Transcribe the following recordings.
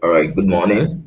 All right, good morning.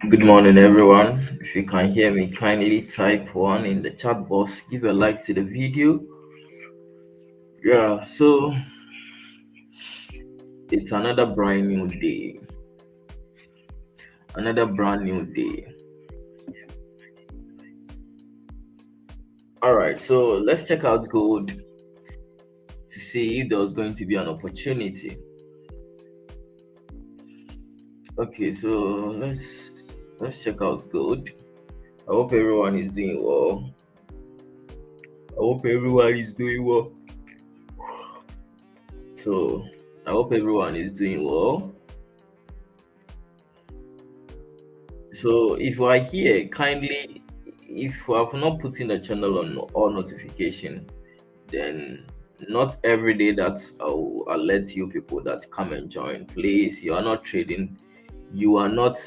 Good morning, everyone. If you can hear me, kindly type one in the chat box. Give a like to the video. Yeah, so it's another brand new day. Another brand new day. All right, so let's check out gold to see if there was going to be an opportunity. Okay, so let's check out gold. I hope everyone is doing well. I hope everyone is doing well. So I hope everyone is doing well. So if you are here, kindly, if you have not put in the channel on all notification, then not every day that I'll alert you people that come and join. Please, you are not trading, you are not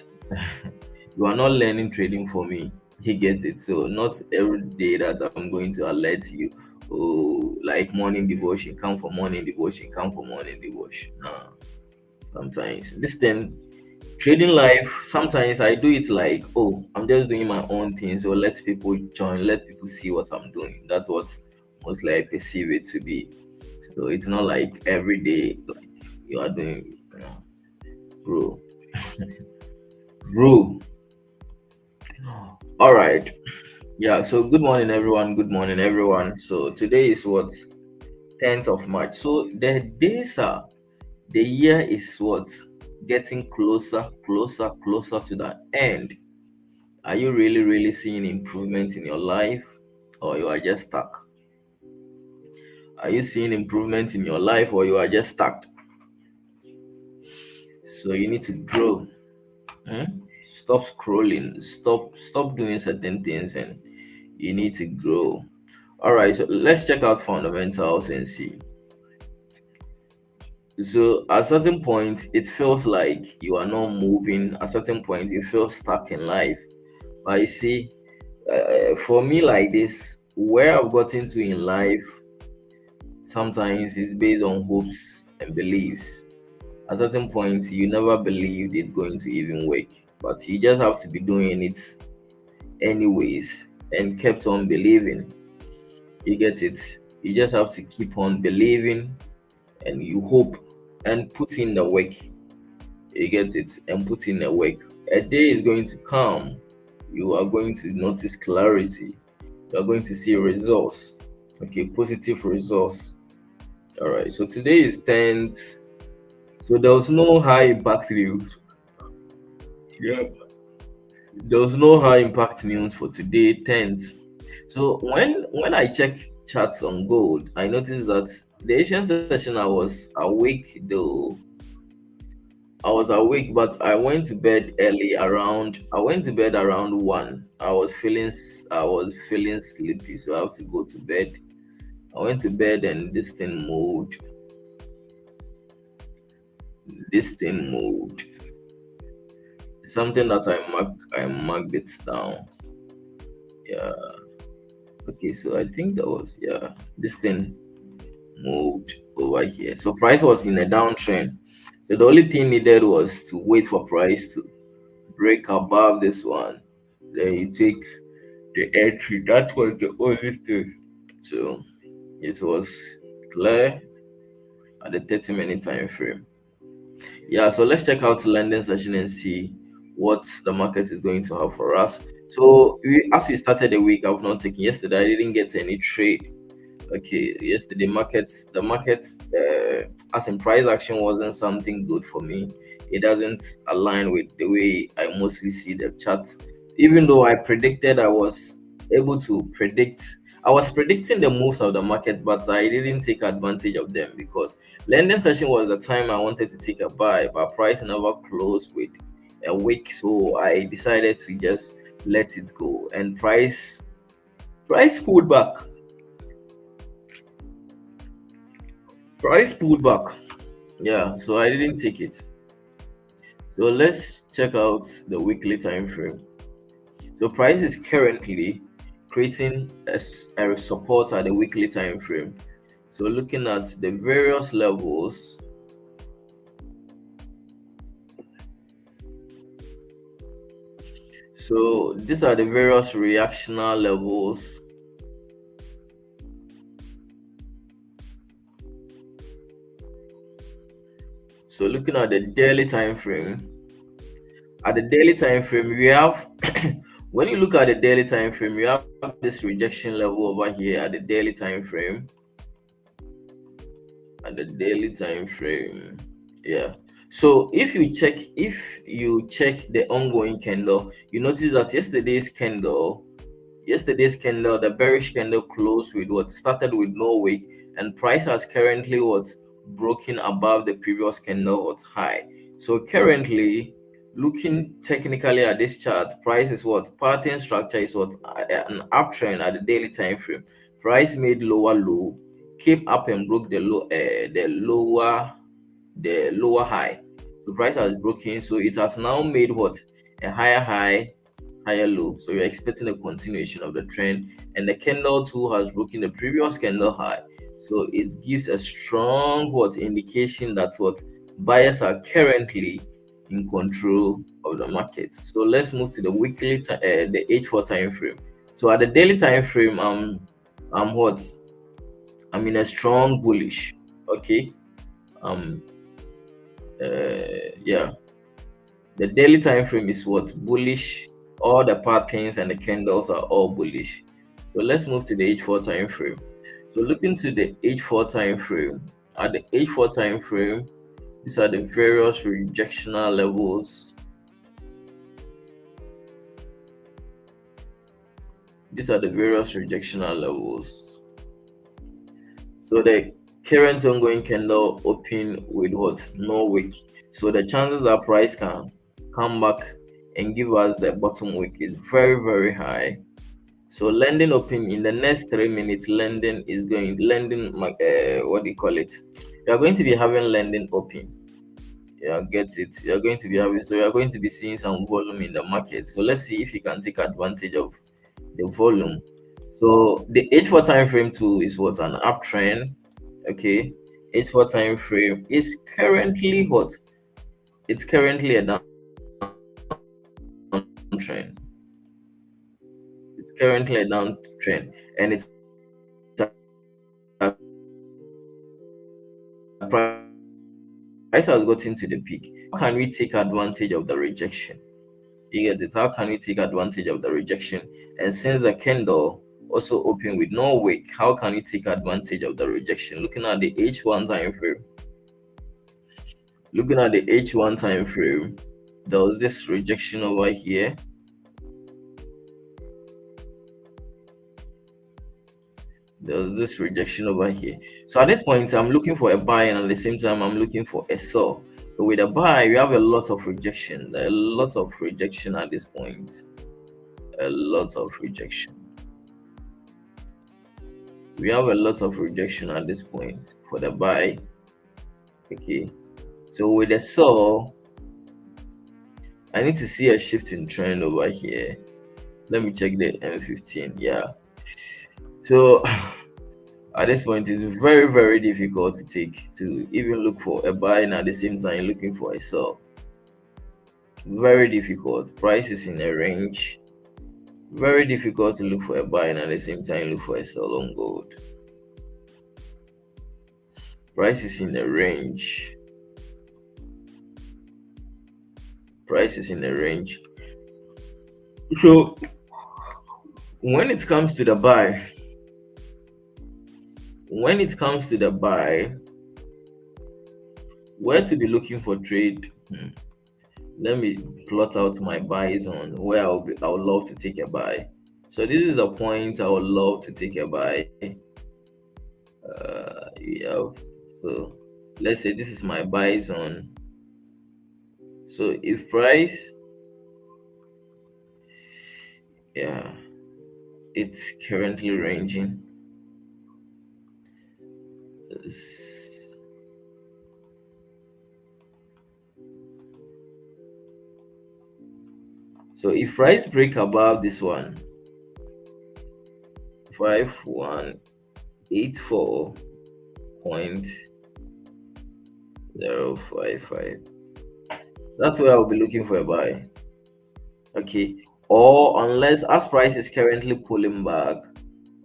you are not learning trading for me. You get it? So not every day that I'm going to alert you. Oh, like morning devotion, come for morning devotion, come for morning devotion. Nah, sometimes this thing trading life, sometimes I do it like, oh, I'm just doing my own thing, so let people join, let people see what I'm doing. That's what mostly I perceive it to be. So it's not like every day like you are doing, bro. Bro. All right. Yeah, so good morning everyone. Good morning everyone. So today is what, 10th of March. So the days are, the year is what, getting closer to the end. Are you really, really seeing improvement in your life, or you are just stuck? Are you seeing improvement in your life, or you are just stuck? So you need to grow. Stop scrolling. Stop doing certain things, and you need to grow. All right. So let's check out fundamentals and see. So at a certain point, it feels like you are not moving. At a certain point, you feel stuck in life. But you see, for me, like this, where I've gotten to in life sometimes it's based on hopes and beliefs. At certain points, you never believed it's going to even work, but you just have to be doing it anyways and kept on believing. You get it? You just have to keep on believing and you hope and put in the work. You get it? And put in the work. A day is going to come. You are going to notice clarity. You are going to see results. Okay, positive results. All right. So today is 10th. So there was no high impact news. Yeah. There was no high impact news for today, 10th. So when I check charts on gold, I noticed that the Asian session I was awake though. I was awake, but I went to bed early around I went to bed around 1. I was feeling sleepy, so I have to go to bed. I went to bed and this thing moved. Something that I marked it down. Yeah. Okay, so I think that was, yeah, this thing moved over here. So price was in a downtrend. So the only thing needed was to wait for price to break above this one. Then you take the entry. That was the only thing. So it was clear at the 30-minute time frame. Yeah, so let's check out the lending session and see what the market is going to have for us. So as we started the week, I've not taken yesterday. I didn't get any trade. Okay, yesterday the market, as in price action wasn't something good for me. It doesn't align with the way I mostly see the chart. Even though I predicted able to predict. I was predicting the moves of the market, but I didn't take advantage of them because lending session was the time I wanted to take a buy, but price never closed with a wick, so I decided to just let it go. And price pulled back. Price pulled back. Yeah, so I didn't take it. So let's check out the weekly time frame. So price is currently creating a support at the weekly time frame. So looking at the various levels, so these are the various reactional levels. So looking at the daily time frame, at the daily time frame, we have when you look at the daily time frame, you have this rejection level over here at the daily time frame. At the daily time frame, yeah. So if you check the ongoing candle, you notice that yesterday's candle, the bearish candle closed with what started with no wick, and price has currently what broken above the previous candle what high. So currently, looking technically at this chart, price is what pattern structure is what an uptrend at the daily time frame. Price made lower low, came up and broke the lower high. So price has broken, so it has now made what a higher high, higher low. So you're expecting a continuation of the trend, and the candle too has broken the previous candle high. So it gives a strong what indication that what buyers are currently in control of the market. So let's move to the the H4 time frame. So at the daily time frame, I'm what I'm in a strong bullish. Okay. Um. Yeah. The daily time frame is what bullish. All the patterns and the candles are all bullish. So let's move to the H4 time frame. So looking to the H4 time frame, at the H4 time frame, these are the various rejectional levels. These are the various rejectional levels. So the current ongoing candle open with what no wick. So the chances that price can come back and give us the bottom wick is very very high. So lending open in the next 3 minutes. What do you call it? You are going to be having lending open. Yeah, get it. You're going to be having so you're going to be seeing some volume in the market. So let's see if you can take advantage of the volume. So the H4 time frame too is what an uptrend. Okay, H4 time frame is currently what? It's currently a downtrend. It's currently a downtrend, and it's price has gotten to the peak. How can we take advantage of the rejection? You get it? How can we take advantage of the rejection? And since the candle also opened with no wick, how can we take advantage of the rejection? Looking at the H1 time frame. Looking at the H1 time frame, there was this rejection over here. There's this rejection over here. So at this point, I'm looking for a buy, and at the same time, I'm looking for a sell. So with a buy, we have a lot of rejection. A lot of rejection at this point. A lot of rejection. We have a lot of rejection at this point for the buy. Okay. So with the sell, I need to see a shift in trend over here. Let me check the M15. Yeah. So at this point, it's very, very difficult to even look for a buy and at the same time looking for a sell. Very difficult. Price is in a range. Very difficult to look for a buy and at the same time look for a sell on gold. Price is in a range. Price is in a range. So when it comes to the buy, where to be looking for trade? Let me plot out my buy zone where I would love to take a buy. So this is a point I would love to take a buy. Yeah. So let's say this is my buy zone. So if price, yeah, it's currently ranging. S- So if price break above this one, 5184.055, that's where I'll be looking for a buy. Okay. Or unless as price is currently pulling back,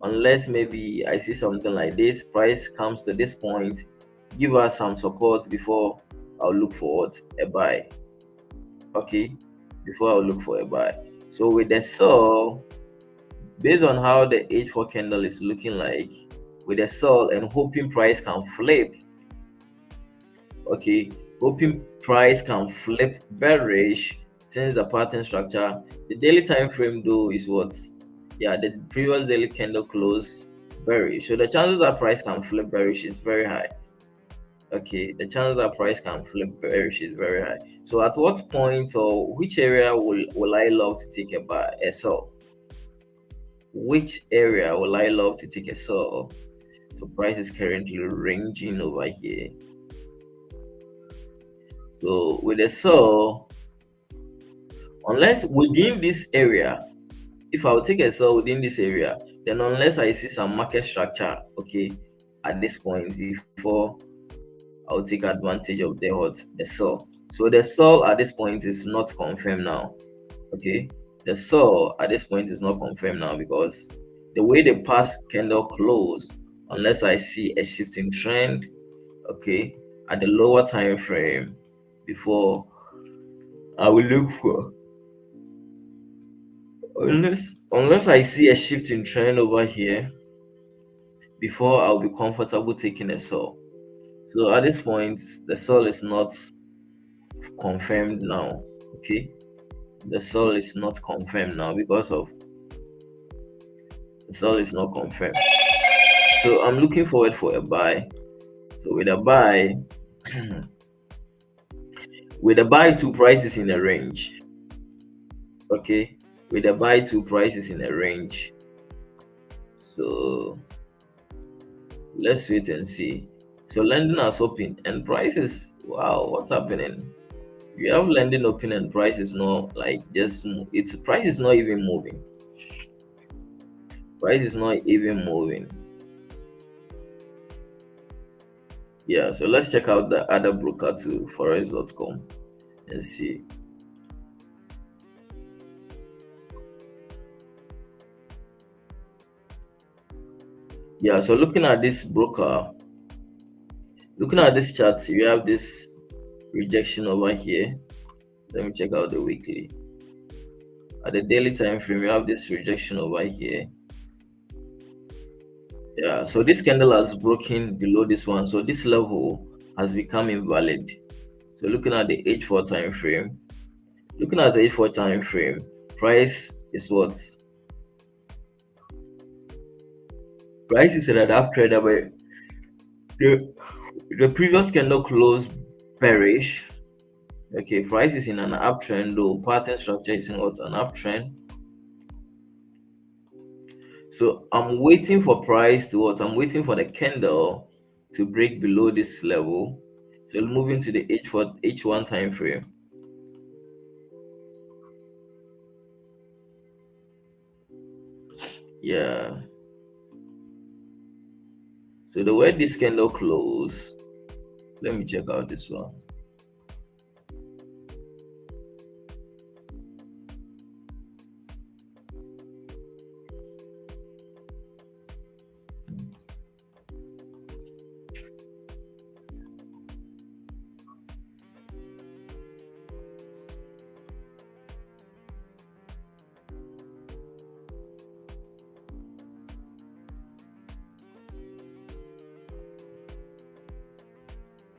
unless maybe I see something like this, price comes to this point, give us some support before I'll look for what? A buy. Okay. Before I'll look for a buy. So with the sell, based on how the H4 candle is looking like, with the sell and hoping price can flip, okay, hoping price can flip bearish since the pattern structure, the daily time frame though is what, yeah, the previous daily candle closed bearish, so the chances that price can flip bearish is very high. Okay, the chances that price can flip bearish is very high. So at what point or which area will I love to take a buy, a sell? Which area will I love to take a sell? So price is currently ranging over here. So with a sell, unless within this area, if I will take a sell within this area, then unless I see some market structure, okay, at this point before I'll take advantage of the sell. So the sell at this point is not confirmed now. Okay, the sell at this point is not confirmed now because the way the past candle closed, unless I see a shifting trend, okay, at the lower time frame before I will look for, unless I see a shift in trend over here before I'll be comfortable taking a sell. So at this point, the sell is not confirmed now. Okay, the sell is not confirmed now because of the sell is not confirmed. So I'm looking forward for a buy. So with a buy, with a buy, two prices in a range. Okay, with a buy, two prices in a range. So let's wait and see. So lending has opened and prices. Wow, what's happening? You have lending open and price is not like just it's price is not even moving. Price is not even moving. Yeah, so let's check out the other broker too, forex.com, and see. Yeah, so looking at this broker, looking at this chart, you have this rejection over here. Let me check out the weekly. At the daily time frame, you have this rejection over here. Yeah, so this candle has broken below this one, so this level has become invalid. So looking at the H4 time frame, looking at the H4 time frame, price is what? Price is in an uptrend, but the previous candle closed bearish. Okay, price is in an uptrend though pattern structure is in what, an uptrend. So I'm waiting for price to what? I'm waiting for the candle to break below this level. So moving to the H1 time frame. Yeah. So the way this candle close, let me check out this one.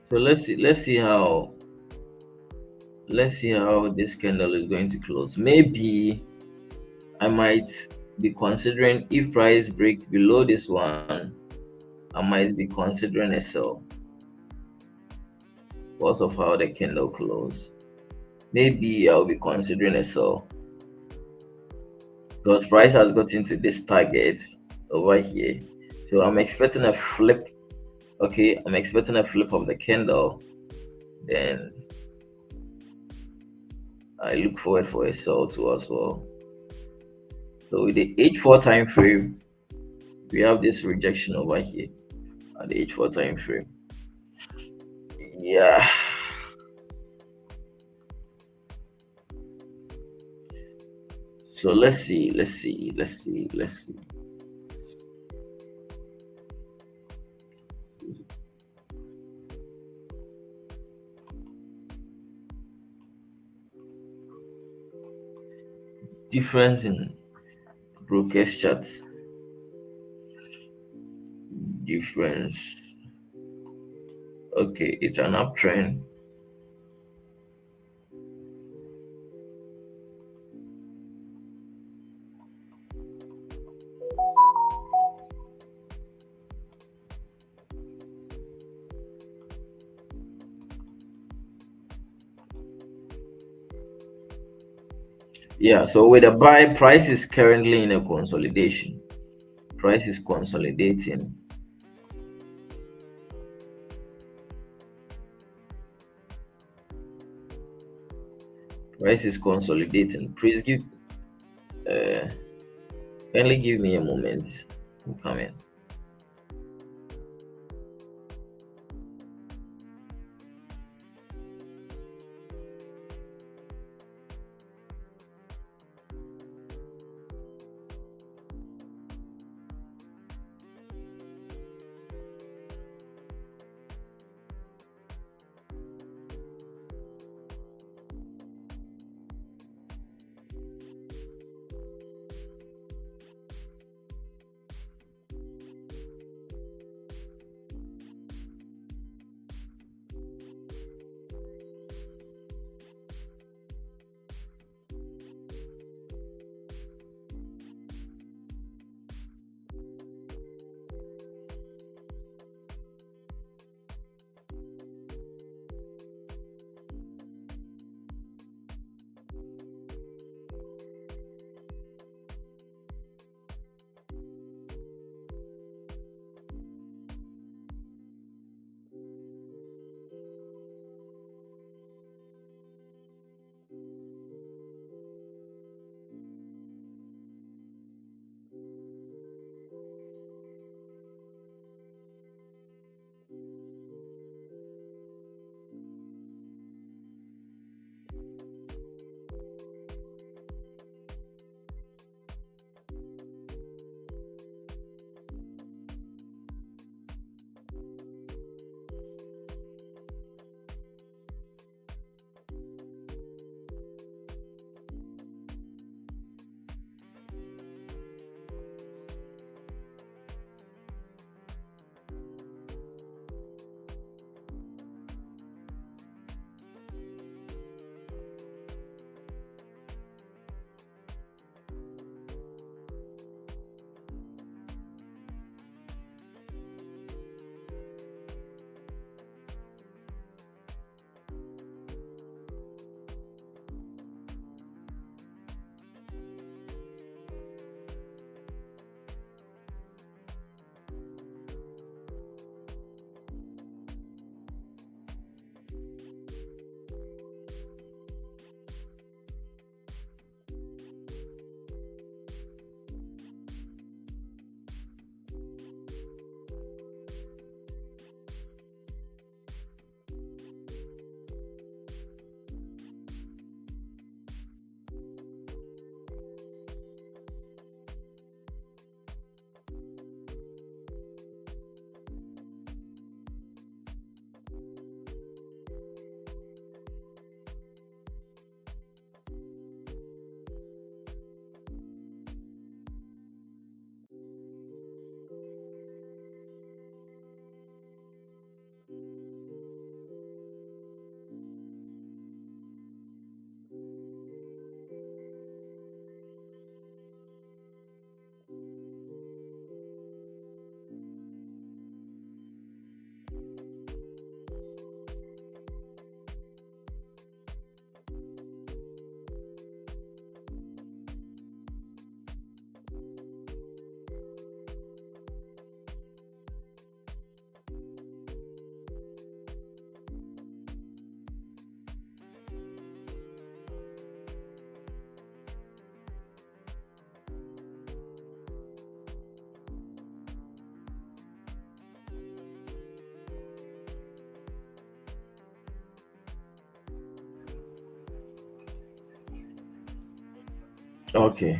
So let's see how this candle is going to close. Maybe I might be considering, if price break below this one, I might be considering a sell because of how the candle closed. Maybe I'll be considering a sell because price has gotten to this target over here. So I'm expecting a flip. Okay, I'm expecting a flip of the candle. Then I look forward for a sell too as well. So with the H4 time frame, we have this rejection over here at the H4 time frame. Yeah. So let's see. Difference in brokers charts. Difference. Okay, it's an uptrend. Yeah, so with the buy, price is currently in a consolidation. Price is consolidating. Price is consolidating. Please give uh kindly give me a moment. I'm coming. Okay.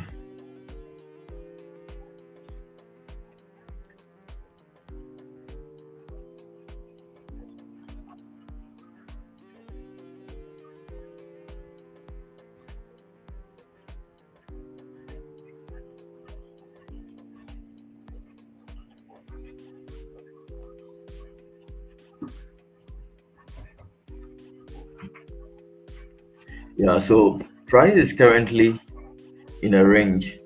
Yeah, so price is currently in a range.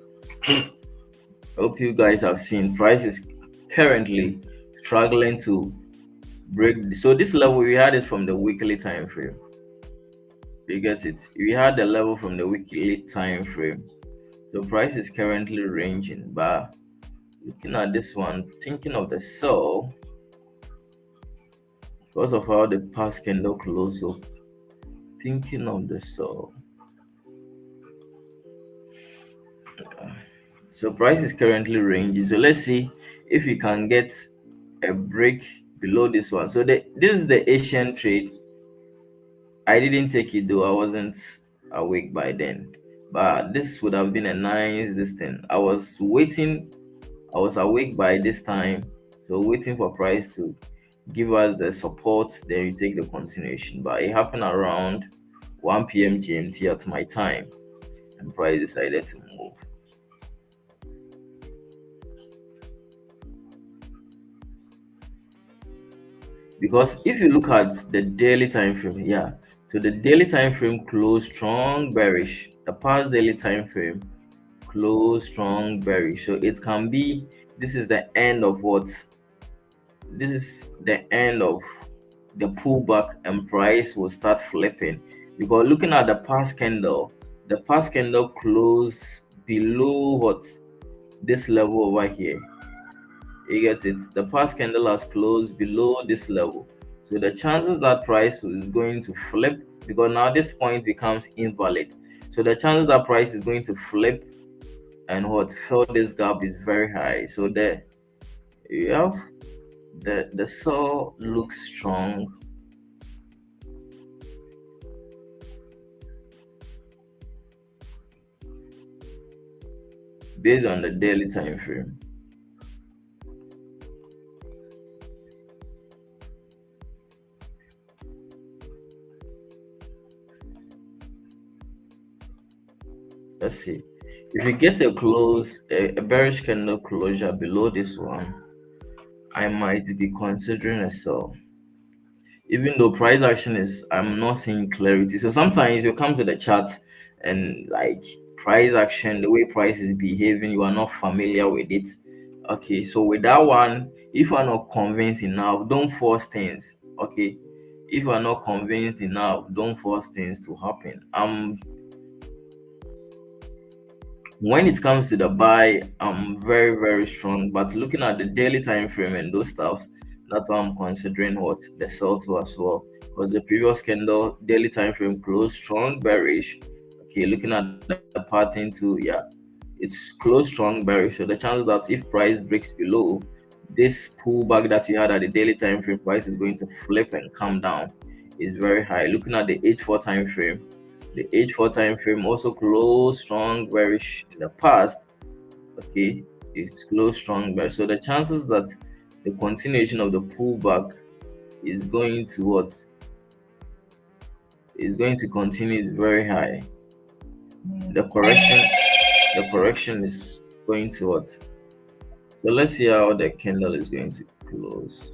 Hope you guys have seen price is currently struggling to break. So this level we had it from the weekly time frame. You get it? We had the level from the weekly time frame. So price is currently ranging, but looking at this one, thinking of the sell because of how the past candle closed. So thinking of the sell. So price is currently ranging. So let's see if we can get a break below this one. So this is the Asian trade. I didn't take it though. I wasn't awake by then. But this would have been a nice this thing. I was waiting. I was awake by this time. So waiting for price to give us the support. Then we take the continuation. But it happened around 1 p.m. GMT at my time. And price decided to move. Because if you look at the daily time frame, yeah, so the daily time frame closed strong bearish. The past daily time frame closed strong bearish. So it can be this is the end of what this is the end of the pullback and price will start flipping. Because looking at the past candle closed below what this level over here. You get it? The past candle has closed below this level. So the chances that price is going to flip, because now this point becomes invalid. So the chances that price is going to flip and what fill this gap is very high. So there you have the saw looks strong based on the daily time frame. Let's see. If you get a bearish candle closure below this one, I might be considering a sell. Even though price action is, I'm not seeing clarity. So sometimes you come to the chart and like price action, the way price is behaving, you are not familiar with it. Okay, so with that one, if you are not convinced enough, don't force things. Okay, if you are not convinced enough, don't force things to happen. When it comes to the buy, I'm very, very strong. But looking at the daily time frame and those stuffs, that's why I'm considering what the sell to as well. Because the previous candle daily time frame closed strong bearish. Okay, looking at the pattern too, yeah, it's closed strong bearish. So the chance that if price breaks below this pullback that you had at the daily time frame, price is going to flip and come down is very high. Looking at the H4 time frame, the H4 time frame also closed strong bearish in the past. Okay, it's closed strong bearish. So the chances that the continuation of the pullback is going to what is going to continue is very high. The correction, the correction is going to what? So let's see how the candle is going to close.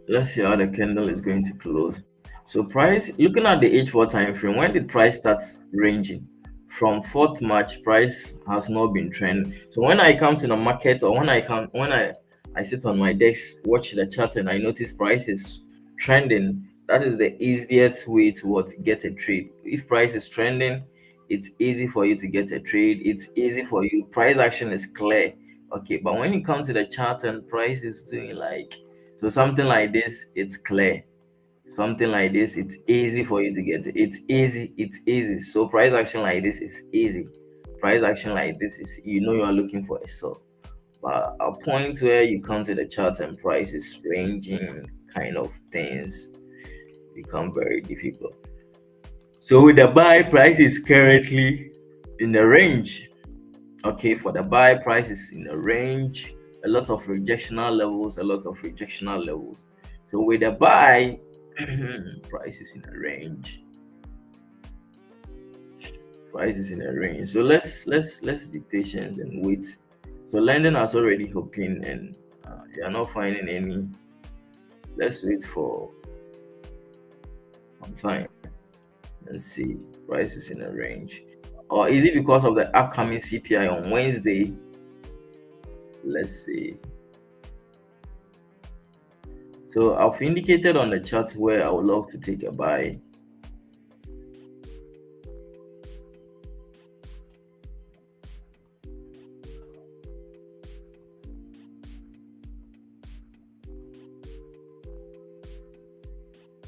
Let's see how the candle is going to close. So price, looking at the H4 time frame, when did price start ranging? From 4th March, price has not been trending. So when I come to the market or when I sit on my desk, watch the chart and I notice price is trending, that is the easiest way to what get a trade. If price is trending, it's easy for you to get a trade. It's easy for you. Price action is clear. Okay, but when you come to the chart and price is doing like, so something like this, it's clear. Something like this, it's easy for you to get it. It's easy, it's easy. So price action like this is easy. Price action like this is, you are looking for a sell. But a point where you come to the chart and price is ranging kind of things become very difficult. So with the buy, price is currently in the range. Okay, for the buy, price is in the range. A lot of rejectional levels, a lot of rejectional levels. So with the buy, price is in a range. Price is in a range. So let's be patient and wait. So lending has already opened and they are not finding any. Let's wait for some time and see. Price is in a range. Or is it because of the upcoming CPI on Wednesday? Let's see. So I've indicated on the chart where I would love to take a buy.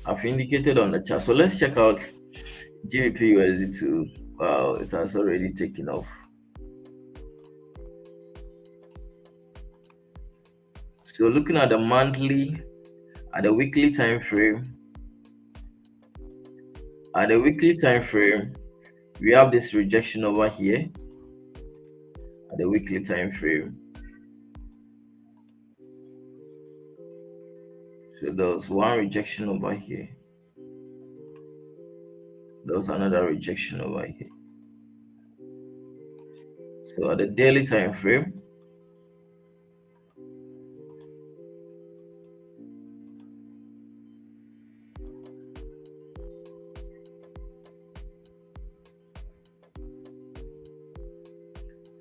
I've indicated on the chart. So let's check out GBP USD2. Wow, it has already taken off. So looking at the monthly, at the weekly time frame, we have this rejection over here at the weekly time frame. So there was one rejection over here. There was another rejection over here. So at the daily time frame,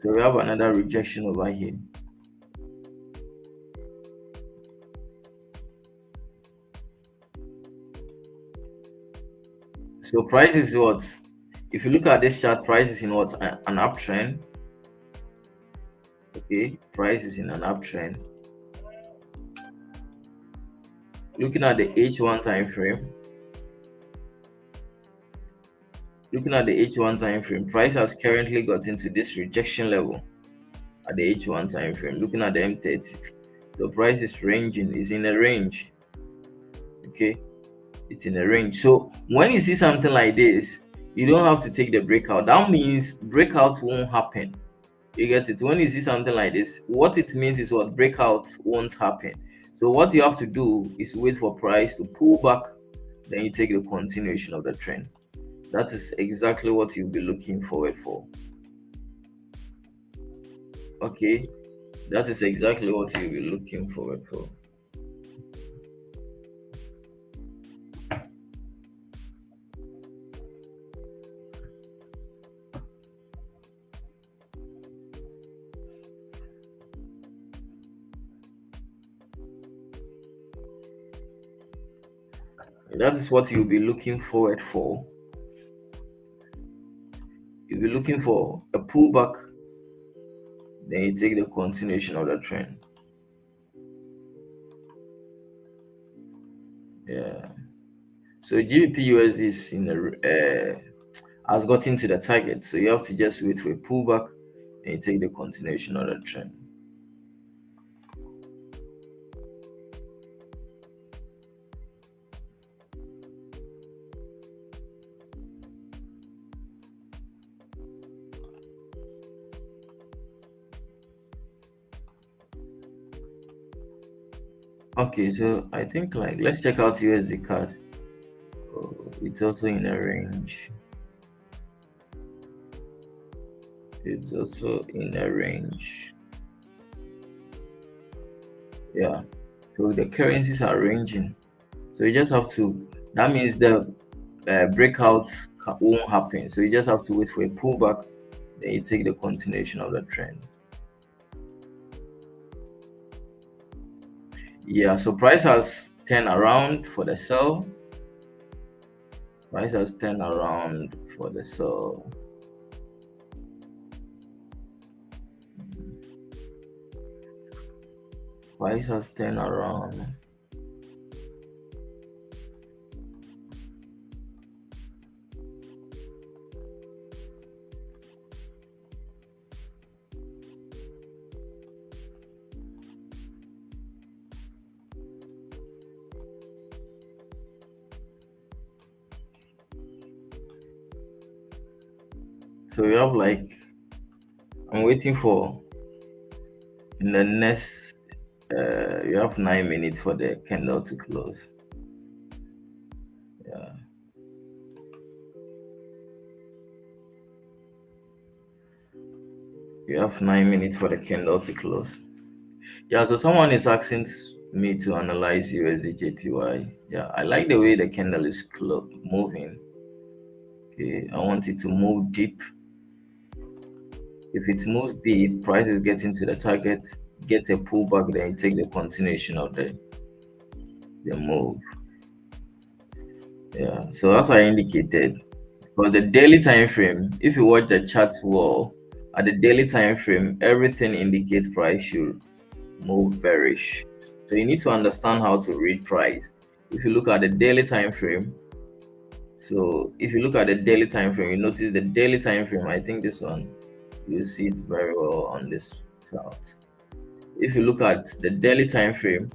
so we have another rejection over here. So price is what? If you look at this chart, price is in what? An uptrend. Okay, price is in an uptrend. Looking at the H1 time frame, price has currently got into this rejection level at the H1 time frame. Looking at the M30, so price is ranging, is in a range. Okay, it's in a range. So when you see something like this, you don't have to take the breakout. That means breakout won't happen. You get it? When you see something like this, what it means is what breakout won't happen. So what you have to do is wait for price to pull back, then you take the continuation of the trend. That is exactly what you'll be looking forward for. Okay, that is exactly what you'll be looking forward for. That is what you'll be looking forward for. You'll be looking for a pullback, then you take the continuation of the trend. Yeah. So GBP USD is in a has gotten to the target, so you have to just wait for a pullback and you take the continuation of the trend. Okay, so I think like let's check out USD card. Oh, it's also in a range. It's also in a range. Yeah. So the currencies are ranging. So you just have to. That means the breakouts won't happen. So you just have to wait for a pullback. Then you take the continuation of the trend. Yeah. So price has turned around for the sell. Price has turned around for the sell. Price has turned around. So you have like, I'm waiting for in the next you have 9 minutes for the candle to close. Yeah. You have 9 minutes for the candle to close. Yeah, so someone is asking me to analyze USD JPY. Yeah, I like the way the candle is moving. Okay, I want it to move deep. If it moves deep, price is getting to the target, get a pullback, then you take the continuation of the move. Yeah, so as I indicated, for the daily time frame, if you watch the charts well, at the daily time frame, everything indicates price should move bearish. So you need to understand how to read price. If you look at the daily time frame, so if you look at the daily time frame, you notice the daily time frame. I think this one, you see it very well on this chart. If you look at the daily time frame,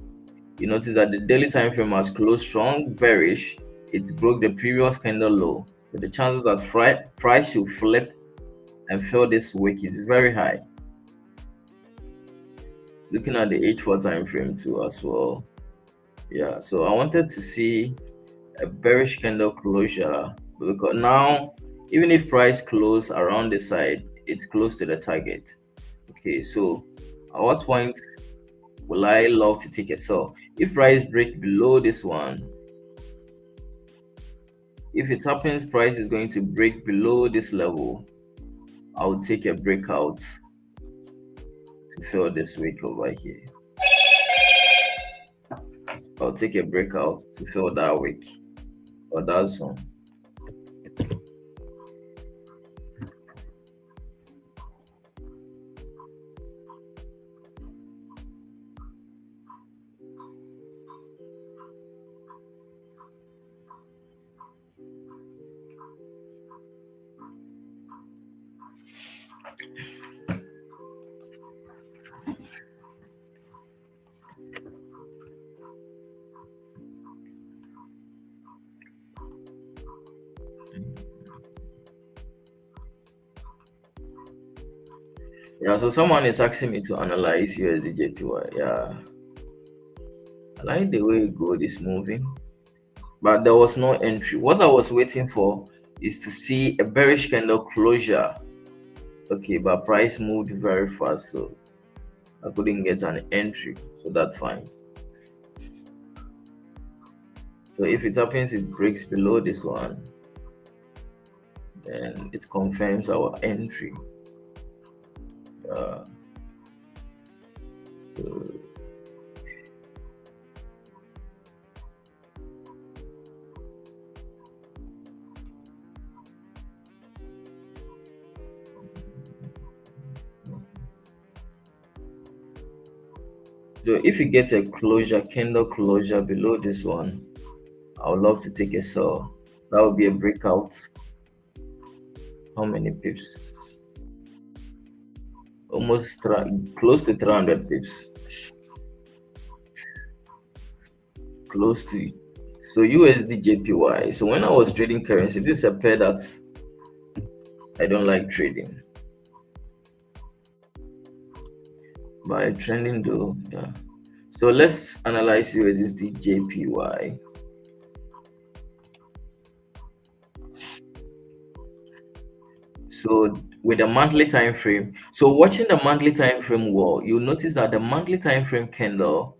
you notice that the daily time frame has closed strong bearish. It broke the previous candle low. So the chances that price should flip and fill this wick is very high. Looking at the H4 time frame too as well. Yeah, so I wanted to see a bearish candle closure, because now even if price close around the side, it's close to the target. Okay, so at what point will I love to take a sell? If price break below this one, if it happens price is going to break below this level, I'll take a breakout to fill this wick over here. I'll take a breakout to fill that wick or that zone. Yeah, so someone is asking me to analyze USDJPY. Yeah, I like the way gold is moving, but there was no entry. What I was waiting for is to see a bearish candle closure. Okay, but price moved very fast, so I couldn't get an entry, so that's fine. So if it happens, it breaks below this one, then it confirms our entry. So so if you get a candle closure below this one, I would love to take a sell. That would be a breakout. How many pips? Almost close to 300 pips. Close to. So USD JPY. So when I was trading currency, this is a pair that I don't like trading. By trending though, yeah. So let's analyze USD JPY. So with the monthly time frame, so watching the monthly time frame well, you'll notice that the monthly time frame candle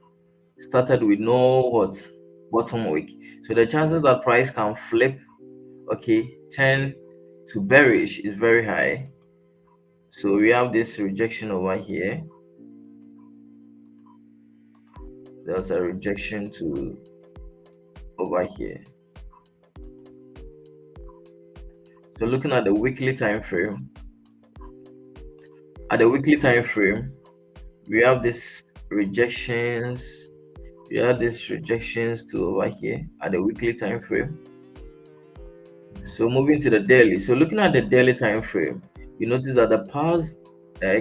started with no bottom wick. So the chances that price can flip, okay, turn to bearish is very high. So we have this rejection over here. There's a rejection to over here. So looking at the weekly time frame, at the weekly time frame, we have this rejections. We have these rejections to over here at the weekly time frame. So moving to the daily. So looking at the daily time frame, you notice that the past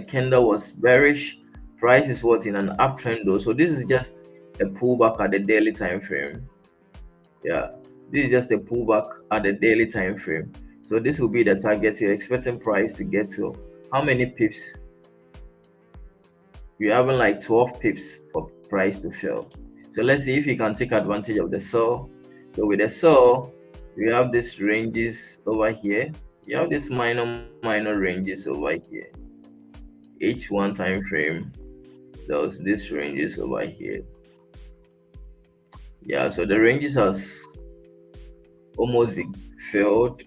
candle was bearish. Price is what in an uptrend though. So this is just a pullback at the daily time frame. Yeah, this is just a pullback at the daily time frame. So this will be the target you're expecting price to get to. How many pips? You're having like 12 pips for price to fail. So let's see if you can take advantage of the sell. So with the sell, we have these ranges over here. You have these minor ranges over here. H1 time frame. There's these ranges over here. Yeah, so the ranges has almost been failed.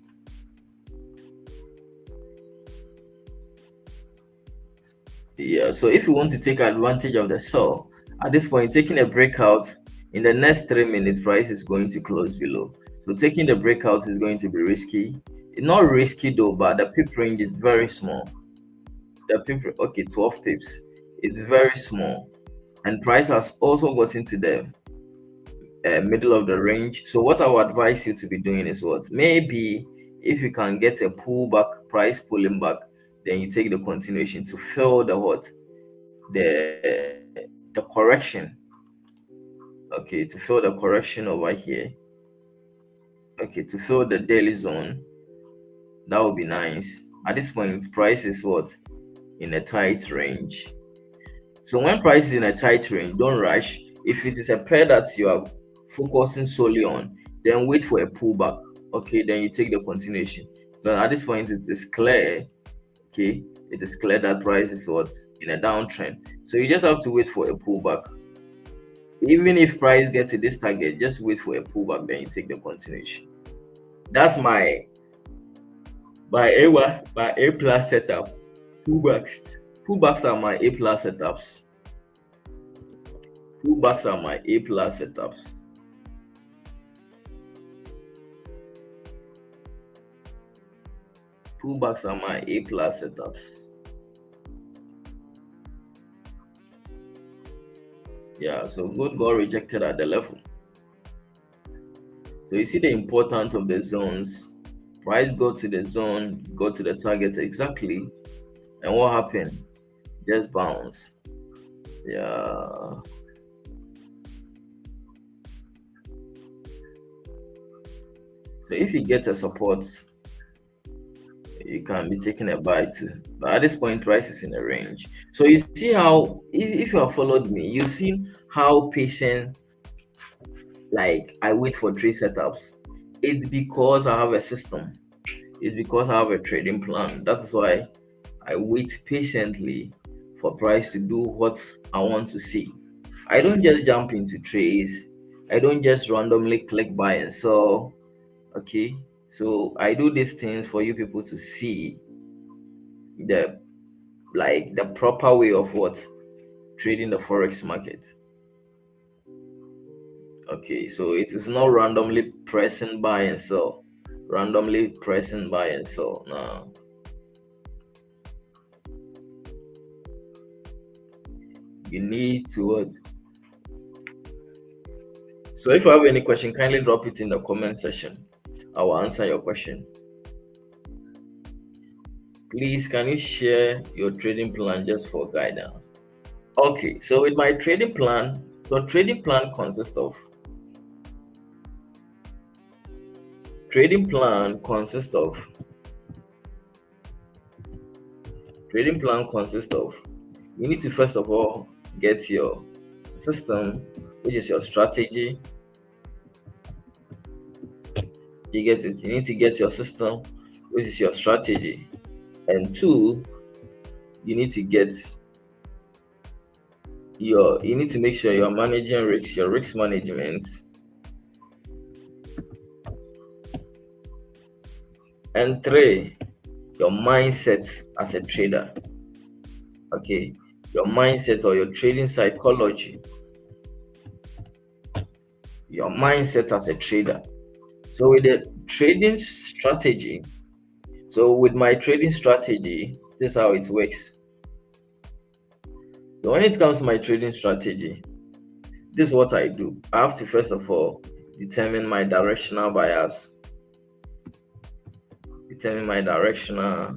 Yeah, so if you want to take advantage of the sell, at this point, taking a breakout in the next 3 minutes, price is going to close below. So taking the breakout is going to be risky. It's not risky though, but the pip range is very small. The pip, okay, 12 pips. It's very small, and price has also got into the middle of the range. So what I would advise you to be doing is what? Maybe if you can get a pullback, price pulling back, then you take the continuation to fill the what? The correction. Okay, to fill the correction over here. Okay, to fill the daily zone. That would be nice. At this point, price is what? In a tight range. So when price is in a tight range, don't rush. If it is a pair that you are focusing solely on, then wait for a pullback. Okay, then you take the continuation. But at this point, it is clear. Okay, it is clear that price is what? In a downtrend. So you just have to wait for a pullback. Even if price gets to this target, just wait for a pullback, then you take the continuation. That's my A plus setup. Pullbacks are my A plus setups. Pullbacks are my A plus setups. Pullbacks are my A plus setups. Yeah, so good got rejected at the level. So you see the importance of the zones. Price go to the zone, go to the target exactly, and what happened? Just bounce. Yeah. So if you get a support, you can be taking a buy too. But at this point, price is in a range. So you see how, if you have followed me, you've seen how patient, like I wait for trade setups. It's because I have a system. It's because I have a trading plan. That's why I wait patiently for price to do what I want to see. I don't just jump into trades. I don't just randomly click buy and sell. Okay, so I do these things for you people to see the proper way of what trading the forex market. Okay, so it is not randomly pressing buy and sell. Randomly pressing buy and sell. No. You need to what? So if you have any question, kindly drop it in the comment section. I will answer your question. Please, can you share your trading plan just for guidance? Okay, so with my trading plan, trading plan consists of you need to first of all get your system, which is your strategy. You get it. You need to get your system, which is your strategy. And two, you need to make sure you're managing risks, your risk management. And three, your mindset as a trader. Okay, your mindset or your trading psychology. Your mindset as a trader. So with the trading strategy, with my trading strategy, this is how it works. So when it comes to my trading strategy, this is what I do. I have to first of all determine my directional bias. Determine my directional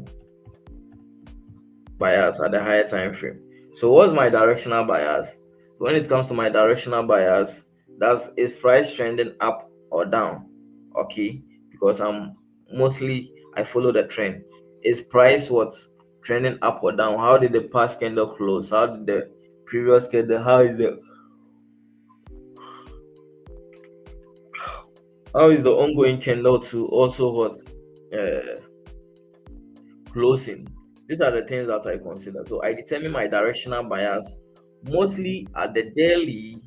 bias at the higher time frame. So what's my directional bias? When it comes to my directional bias, that's is price trending up or down. Okay, because I follow the trend. Is price what trending up or down? How did the past candle close? How did the previous candle? How is the ongoing candle to also what uh, closing? These are the things that I consider. So I determine my directional bias mostly at the daily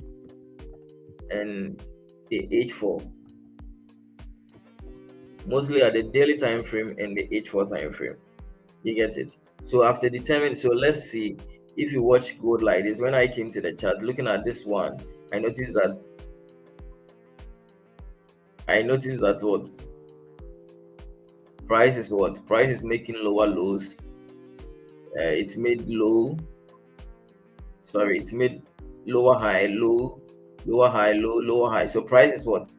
and the H4, mostly at the daily time frame and the H4 time frame. You get it? So after determining, so let's see if you watch gold like this. When I came to the chart, looking at this one, I noticed that what price is making lower lows. It made low, sorry, it made lower high, low, lower high, low, lower high. So price is what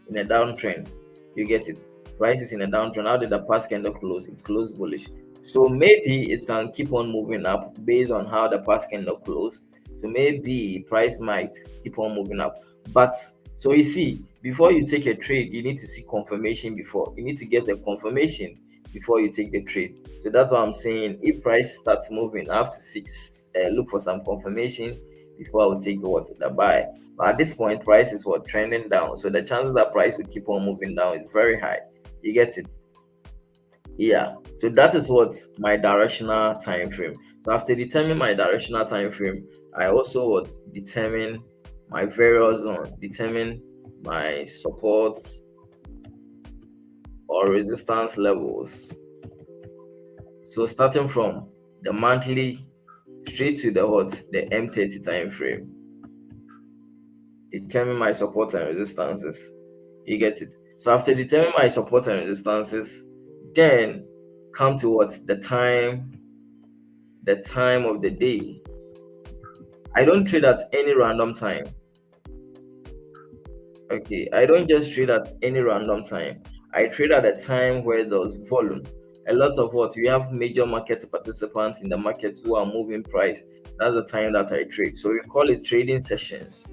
in a downtrend. You get it? Price is in a downtrend. How did the past candle close? It closed bullish. So maybe it can keep on moving up based on how the past candle closed. So maybe price might keep on moving up. But so you see, before you take a trade, you need to see confirmation before. You need to get a confirmation before you take the trade. So that's what I'm saying. If price starts moving, I have to look for some confirmation before I will take the buy. But at this point, price is what trending down. So the chances that price will keep on moving down is very high. You get it? Yeah. So that is what my directional time frame. So after determining my directional time frame, I also would determine my various zone, determine my support or resistance levels. So starting from the monthly straight to the M30 time frame, determine my support and resistances. You get it? So after determining my support and resistances, then come to the time of the day. I don't trade at any random time. Okay, I don't just trade at any random time. I trade at a time where there's volume. A lot of what we have major market participants in the market who are moving price. That's the time that I trade. So we call it trading sessions.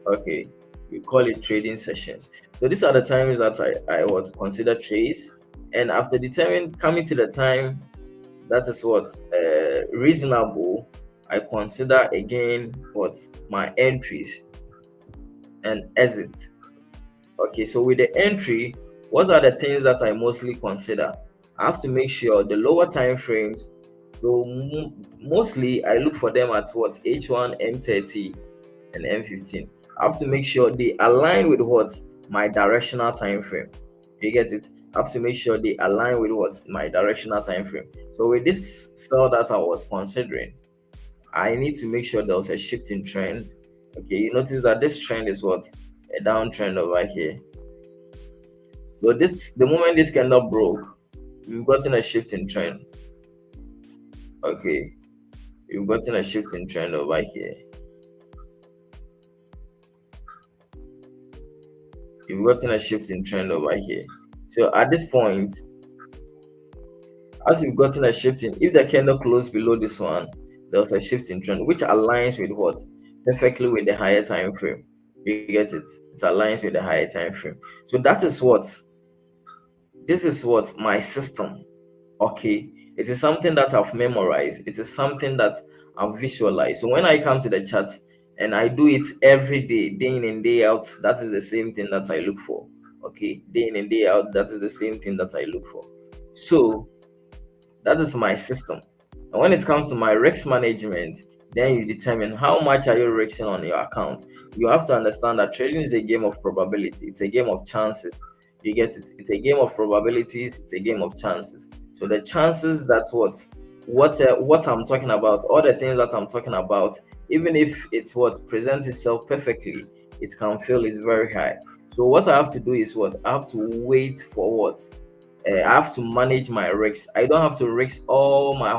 Okay, we call it trading sessions. So these are the times that I would consider trades. And after determining coming to the time that is reasonable, I consider again what my entries and exit. Okay, so with the entry, what are the things that I mostly consider? I have to make sure the lower time frames. So mostly I look for them at what H1, M30, and M15. I have to make sure they align with what my directional time frame. You get it? I have to make sure they align with what my directional time frame. So with this style that I was considering, I need to make sure there was a shift in trend. Okay, you notice that this trend is what a downtrend over here. So the moment this candle broke, we've gotten a shift in trend. Okay, we've gotten a shift in trend over here. You've gotten a shift in trend over here. So at this point, as we've gotten a shift in, if the candle closed below this one, there's a shift in trend, which aligns with what? Perfectly with the higher time frame. You get it? It aligns with the higher time frame. So this is what my system. Okay, it is something that I've memorized. It is something that I've visualized. So when I come to the chart and I do it every day in and day out, that is the same thing that I look for. Okay, day in and day out, that is the same thing that I look for. So that is my system. And when it comes to my risk management, then you determine how much are you risking on your account. You have to understand that trading is a game of probability. It's a game of chances. You get it? It's a game of probabilities. It's a game of chances. So the chances that what I'm talking about, all the things that I'm talking about, even if it's what presents itself perfectly, it can fail is very high. So what I have to do is what I have to wait for what I have to manage my risks. I don't have to risk all my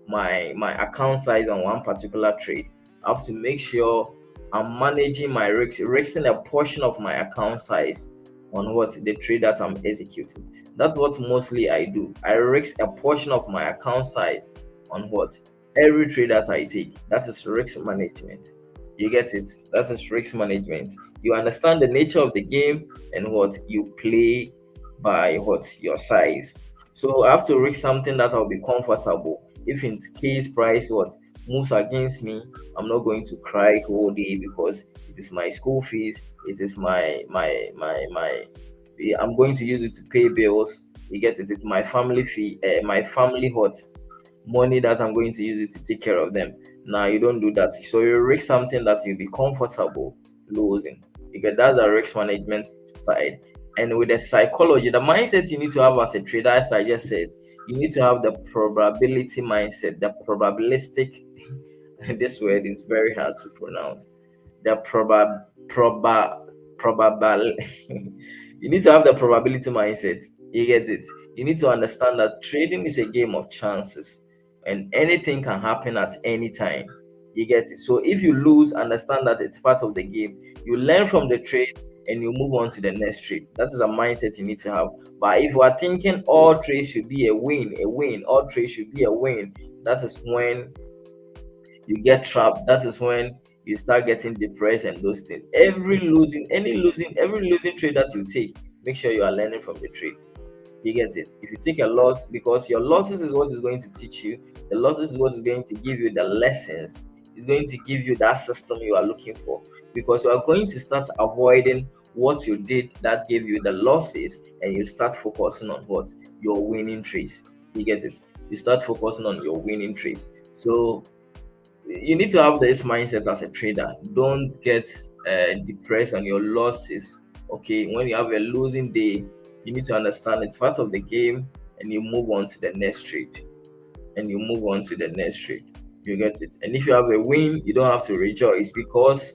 my account size on one particular trade. I have to make sure I'm managing my risks, risking a portion of my account size on what the trade that I'm executing. That's what mostly I do. I risk a portion of my account size on what every trade that I take. That is risk management. You get it? That is risk management. You understand the nature of the game and what you play by what your size. So I have to risk something that I'll be comfortable. If in case price what moves against me, I'm not going to cry whole day because it is my school fees, it is my I'm going to use it to pay bills. You get it? It's my family fee, my family what money that I'm going to use it to take care of them. Now you don't do that. So you risk something that you'll be comfortable losing. Because that's the risk management side. And with the psychology, the mindset you need to have as a trader, as I just said, you need to have the probability mindset, the probabilistic. This word is very hard to pronounce. The probable. You need to have the probability mindset. You get it? You need to understand that trading is a game of chances and anything can happen at any time. You get it? So if you lose, understand that it's part of the game. You learn from the trade and you move on to the next trade. That is a mindset you need to have. But if you are thinking all trades should be a win, all trades should be a win, that is when you get trapped. That is when you start getting depressed and those things. Every losing trade that you take, make sure you are learning from the trade. You get it? If you take a loss, because your losses is what is going to teach you, the losses is what is going to give you the lessons, it's going to give you that system you are looking for. Because you are going to start avoiding what you did that gave you the losses, and you start focusing on what your winning trades. You get it? You start focusing on your winning trades. So you need to have this mindset as a trader. Don't get depressed on your losses. Okay, when you have a losing day, you need to understand it's part of the game, and you move on to the next trade. And you move on to the next trade. You get it? And if you have a win, you don't have to rejoice because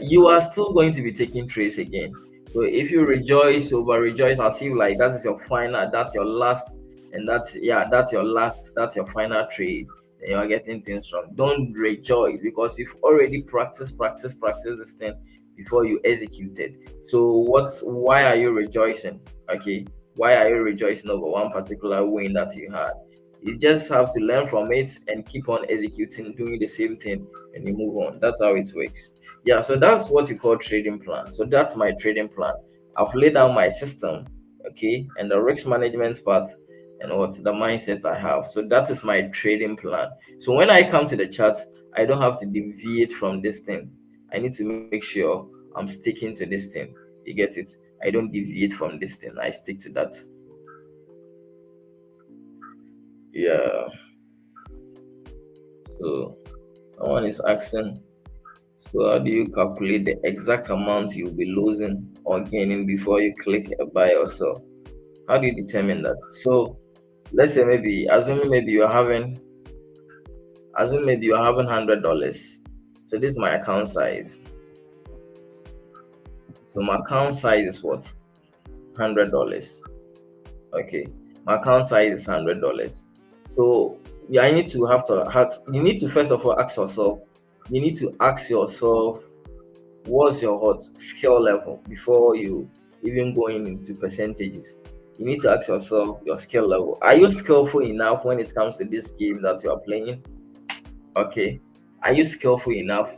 you are still going to be taking trades again. So if you over rejoice as if like that is your final, that's your last, and that's your final trade, then you are getting things wrong. Don't rejoice because you've already practiced this thing before you execute it. So why are you rejoicing? Okay, why are you rejoicing over one particular win that you had? You just have to learn from it and keep on executing, doing the same thing, and you move on. That's how it works. Yeah, so that's what you call trading plan. So that's my trading plan. I've laid down my system, okay, and the risk management part and what the mindset I have. So that is my trading plan. So when I come to the chart, I don't have to deviate from this thing. I need to make sure I'm sticking to this thing. You get it? I don't deviate from this thing. I stick to that. Yeah. So someone is asking, so how do you calculate the exact amount you'll be losing or gaining before you click a buy or sell? How do you determine that? So let's say maybe assume maybe you're having $100. So this is my account size. So my account size is what? $100. Okay. My account size is $100. So yeah, you need to first of all ask yourself, what's your hot skill level before you even going into percentages. You need to ask yourself your skill level. Are you skillful enough when it comes to this game that you are playing? Okay. Are you skillful enough?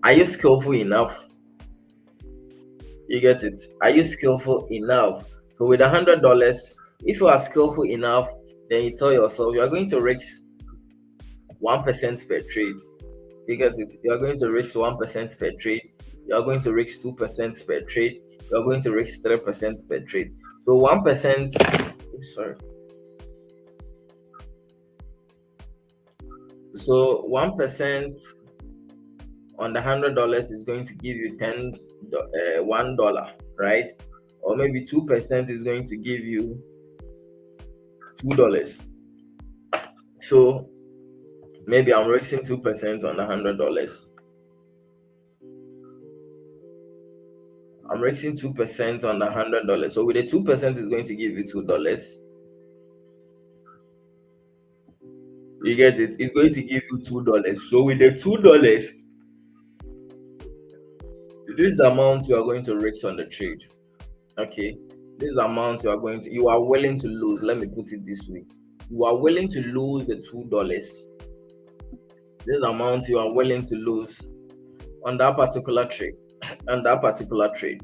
Are you skillful enough? You get it? Are you skillful enough? So with $100, if you are skillful enough, then you tell yourself you are going to risk 1% per trade. You get it? You are going to risk 1% per trade. You are going to risk 2% per trade. You are going to risk 3% per trade. So 1%. Sorry. So 1% on the $100 is going to give you $1, right? Or maybe 2% is going to give you $2. So maybe I'm risking 2% on the $100. I'm risking 2% on the $100. So with the 2% is going to give you $2. You get it? It's going to give you $2. So with the $2, this is the amount you are going to risk on the trade. Okay. This is the amount you are willing to lose. Let me put it this way. You are willing to lose the $2. This is the amount you are willing to lose on that particular trade. On that particular trade.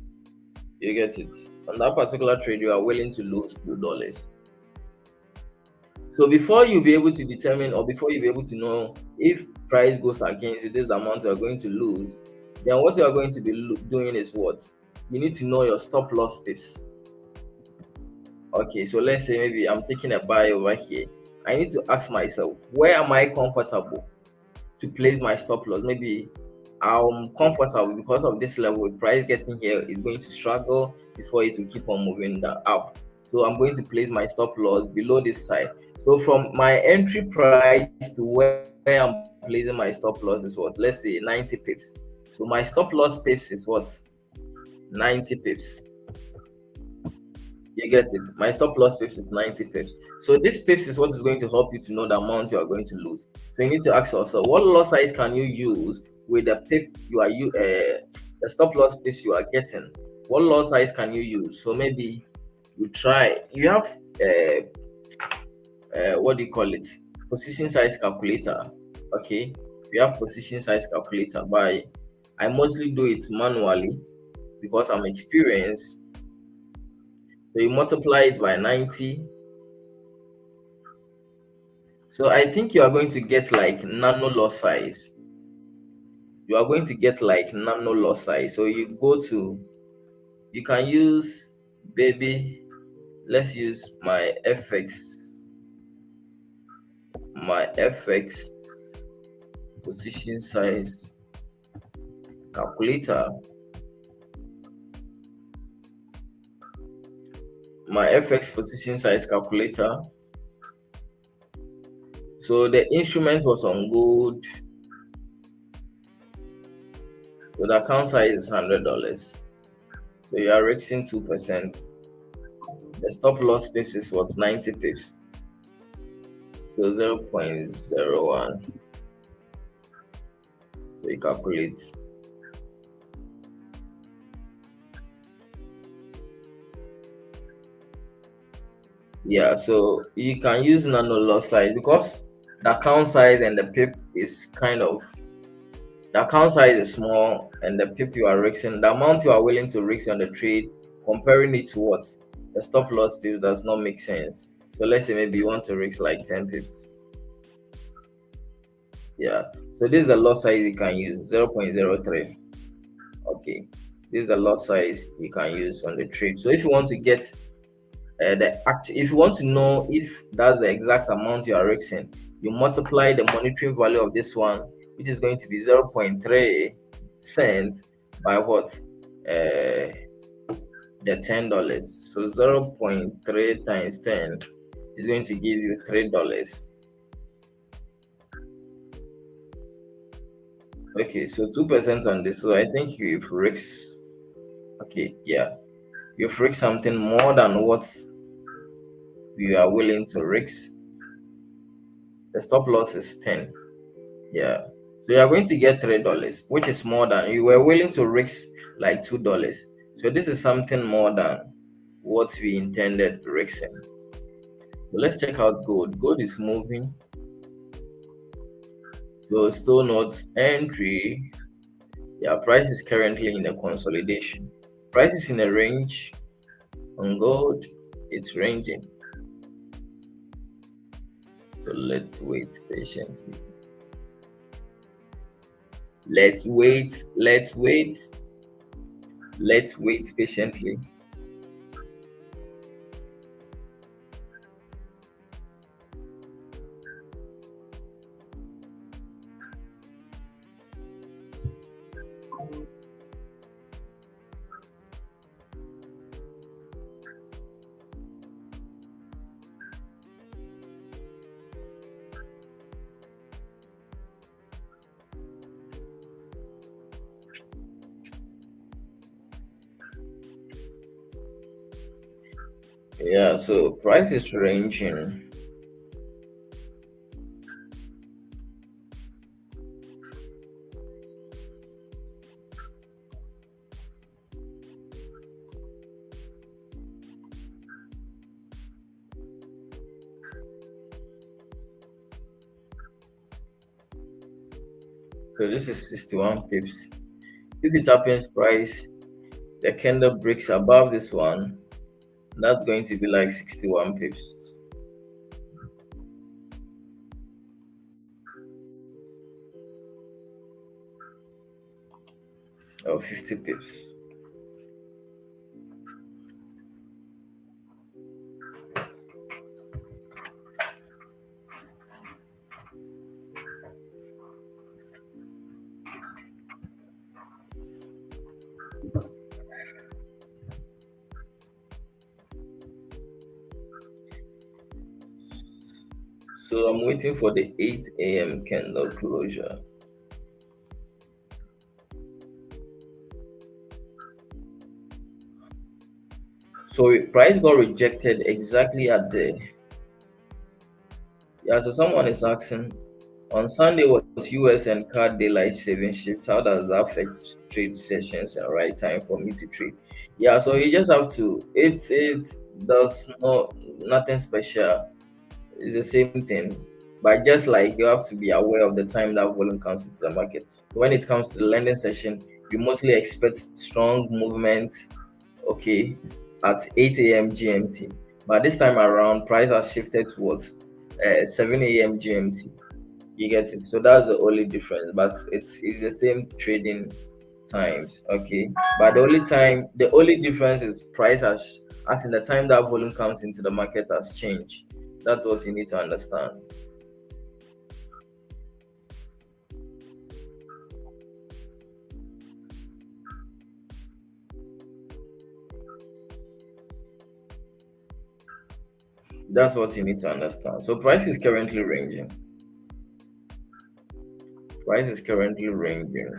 You get it? On that particular trade, you are willing to lose $2. So before you be able to determine, or before you be able to know if price goes against you, this is the amount you are going to lose. Then what you are going to be doing is what? You need to know your stop loss pips. Okay, so let's say maybe I'm taking a buy over here. I need to ask myself, where am I comfortable to place my stop loss? Maybe I'm comfortable because of this level. Price getting here is going to struggle before it will keep on moving up. So I'm going to place my stop loss below this side. So from my entry price to where I'm placing my stop loss is what? Let's say 90 pips. So my stop loss pips is what? 90 pips. You get it? My stop loss pips is 90 pips. So this pips is what is going to help you to know the amount you are going to lose. So you need to ask yourself, what loss size can you use with the pip you are the stop loss pips you are getting? What loss size can you use? So maybe you have what do you call it? Position size calculator. Okay, we have position size calculator. I mostly do it manually because I'm experienced. So you multiply it by 90. So I think you are going to get like nano loss size. You are going to get like nano loss size. So you can use, baby, let's use my FX position size calculator. My FX position size calculator. So the instrument was on gold. So the account size is $100. So you are risking 2%. The stop loss pips is what? 90 pips. So 0.01. So you calculate. Yeah, so you can use nano loss size because the account size and the pip is the account size is small and the pip you are risking, the amount you are willing to risk on the trade, comparing it to what? The stop loss pips does not make sense. So let's say maybe you want to risk like 10 pips. Yeah, so this is the loss size you can use, 0.03. Okay, this is the loss size you can use on the trade. So if you want to get if you want to know if that's the exact amount you are risking, you multiply the monetary value of this one, which is going to be 0.3 cents, by what? The $10. So 0.3 times 10 is going to give you $3. Okay, so 2% on this. So I think you've risked. Okay, yeah, you've risked something more than what you are willing to risk. The stop loss is 10. Yeah. So you are going to get $3, which is more than you were willing to risk like $2. So this is something more than what we intended risking. So let's check out gold. Gold is moving. So still not entry. Yeah, price is currently in a consolidation. Price is in a range on gold. It's ranging. So let's wait patiently. Let's wait patiently. Yeah, so price is ranging. So this is 61 pips. If it happens price, the candle breaks above this one, that's going to be like 61 pips or 50 pips. So I'm waiting for the 8 a.m. candle closure. So price got rejected exactly at the, yeah. So someone is asking, on Sunday was US and card daylight saving shift. How does that affect trade sessions and right time for me to trade? Yeah, so you just have to. It does not nothing special. It's the same thing, but just like you have to be aware of the time that volume comes into the market. When it comes to the lending session, you mostly expect strong movement. Okay, at 8 a.m. GMT, but this time around, price has shifted towards 7 a.m. GMT. You get it? So that's the only difference, but it's the same trading times. Okay, but the only difference is price has, as in the time that volume comes into the market, has changed. That's what you need to understand. That's what you need to understand. So price is currently ranging. Price is currently ranging.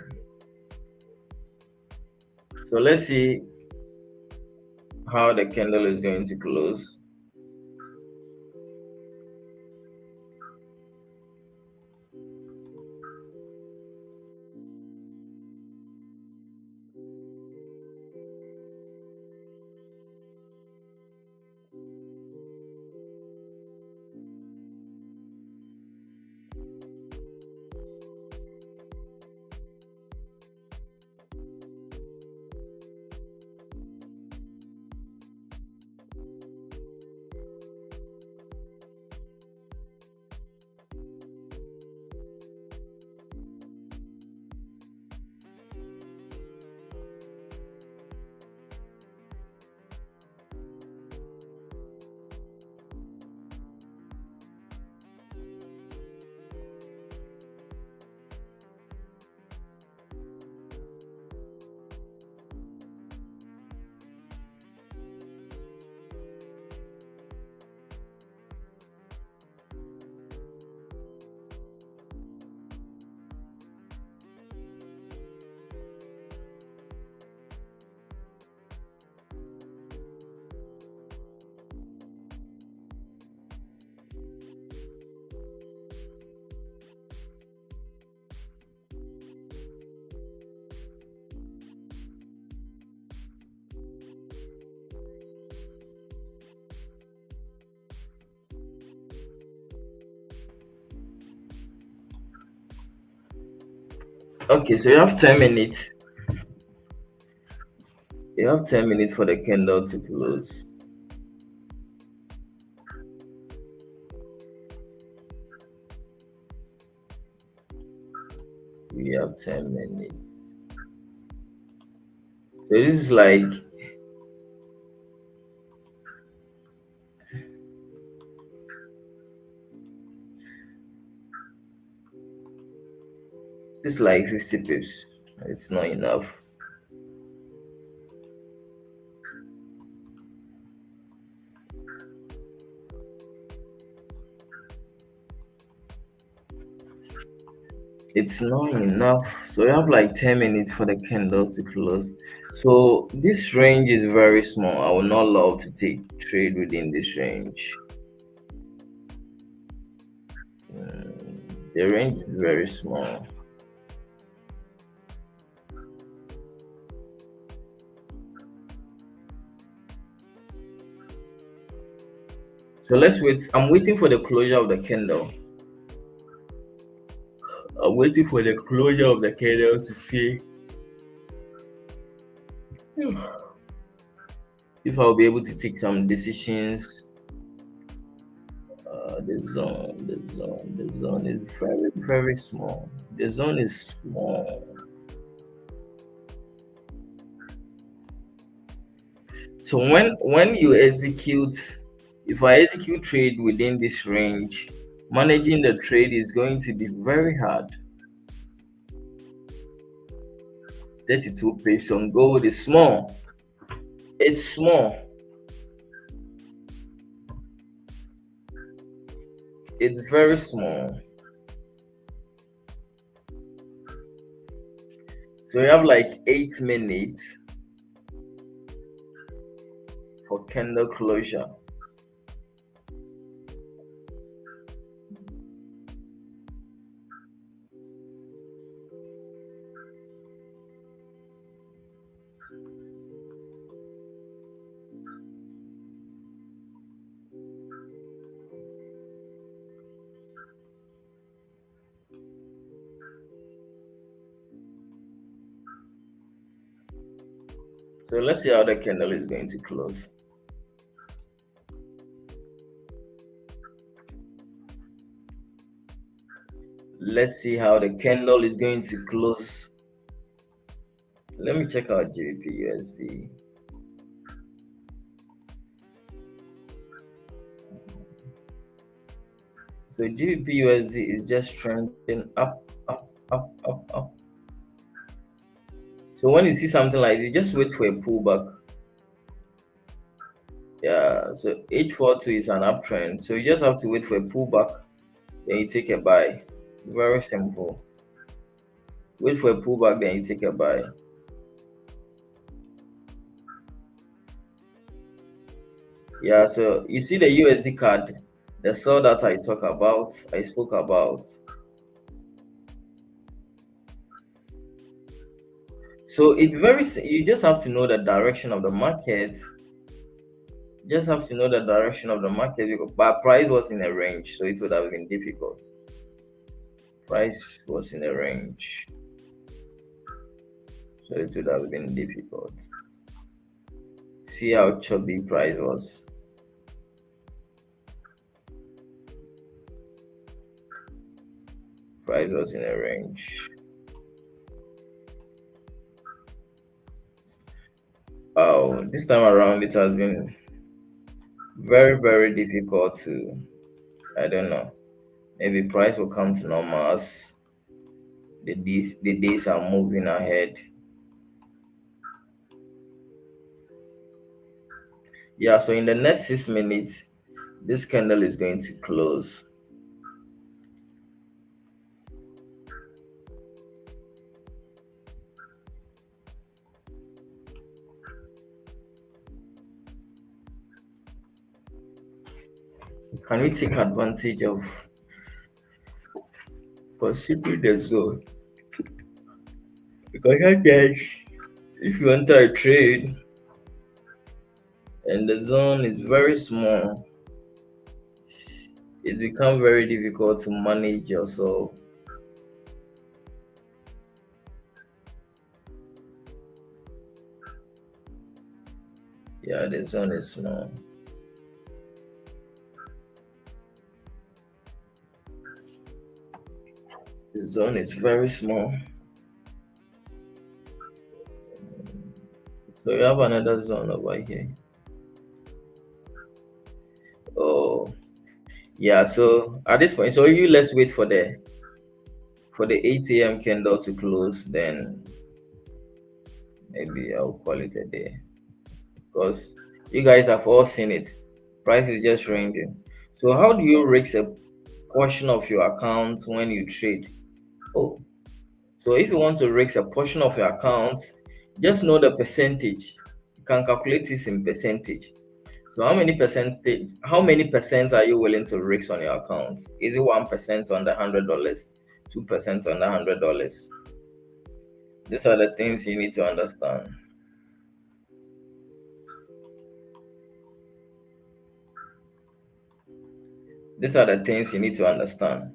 So let's see how the candle is going to close. Okay, so you have 10 minutes. You have 10 minutes for the candle to close. We have 10 minutes. So this is like, it's like 50 pips. It's not enough. It's not enough. So you have like 10 minutes for the candle to close. So this range is very small. I would not love to take trade within this range. The range is very small. So let's wait. I'm waiting for the closure of the candle. I'm waiting for the closure of the candle to see if I'll be able to take some decisions. The zone is very, very small. The zone is small. So when you execute, if I execute trade within this range, managing the trade is going to be very hard. 32 pips on gold is small. It's small. It's very small. So we have like 8 minutes for candle closure. So let's see how the candle is going to close. Let's see how the candle is going to close. Let me check out GBP USD. So GBP USD is just trending up, up, up, up, up. So when you see something like this, just wait for a pullback. Yeah, so H42 is an uptrend. So you just have to wait for a pullback, then you take a buy. Very simple. Wait for a pullback, then you take a buy. Yeah, so you see the USD card, the sell that I spoke about. So you just have to know the direction of the market. Just have to know the direction of the market, but price was in a range, so it would have been difficult. Price was in a range, so it would have been difficult. See how chubby price was. Price was in a range. Oh, this time around it has been very, very difficult to, I don't know, maybe price will come to normal as the days are moving ahead. Yeah, so in the next 6 minutes, this candle is going to close. Can we take advantage of possibly the zone? Because I guess if you enter a trade and the zone is very small, it becomes very difficult to manage yourself. Yeah, the zone is small. The zone is very small. So you have another zone over here. Oh, yeah. So at this point, let's wait for the 8 a.m. candle to close. Then maybe I'll call it a day, because you guys have all seen it. Price is just ranging. So how do you risk a portion of your account when you trade? Oh, So if you want to risk a portion of your account, just know the percentage. You can calculate this in percentage. So how many percent are you willing to risk on your account? Is it 1% on the $100, 2% on the $100? These are the things you need to understand. These are the things you need to understand.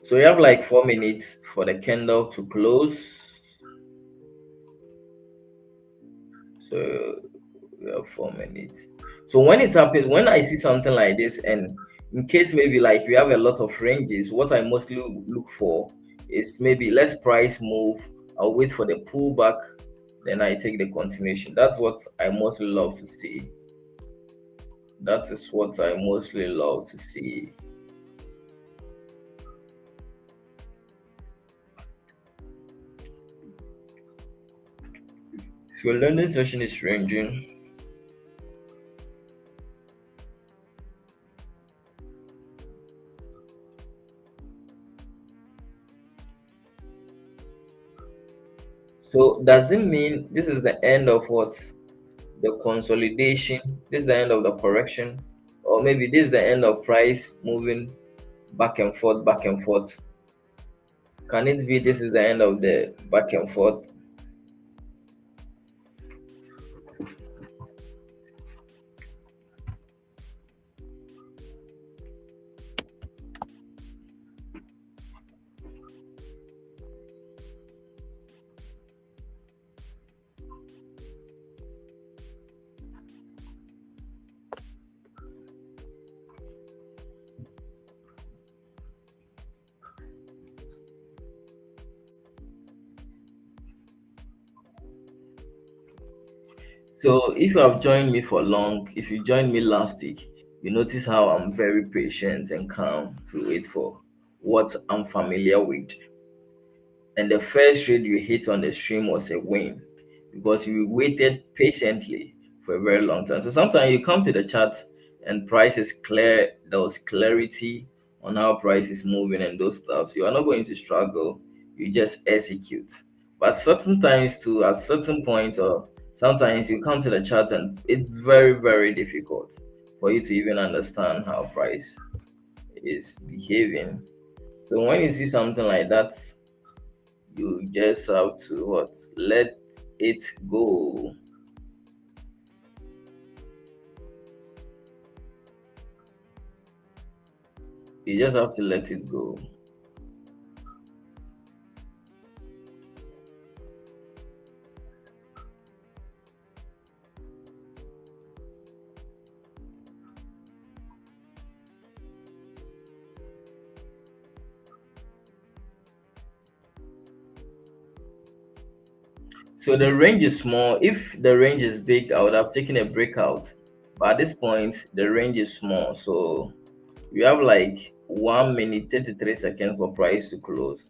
So you have like 4 minutes for the candle to close. So we have 4 minutes. So when it happens, when I see something like this, and in case maybe like we have a lot of ranges, what I mostly look for is maybe less price move. I'll wait for the pullback, then I take the continuation. That's what I mostly love to see. That is what I mostly love to see. So learning session is ranging. So does it mean this is the end of what? The consolidation? This is the end of the correction? Or maybe this is the end of price moving back and forth, back and forth? Can it be this is the end of the back and forth? So if you have joined me for long, if you joined me last week, you notice how I'm very patient and calm to wait for what I'm familiar with. And the first trade you hit on the stream was a win because you waited patiently for a very long time. So sometimes you come to the chart and price is clear, there was clarity on how price is moving and those stuff. So you are not going to struggle, you just execute. But certain times too, at certain point or sometimes you come to the chart and it's very, very difficult for you to even understand how price is behaving. So when you see something like that, you just have to what? Let it go. You just have to let it go. So the range is small. If the range is big, I would have taken a breakout. But at this point, the range is small. So we have like 1 minute 33 seconds for price to close.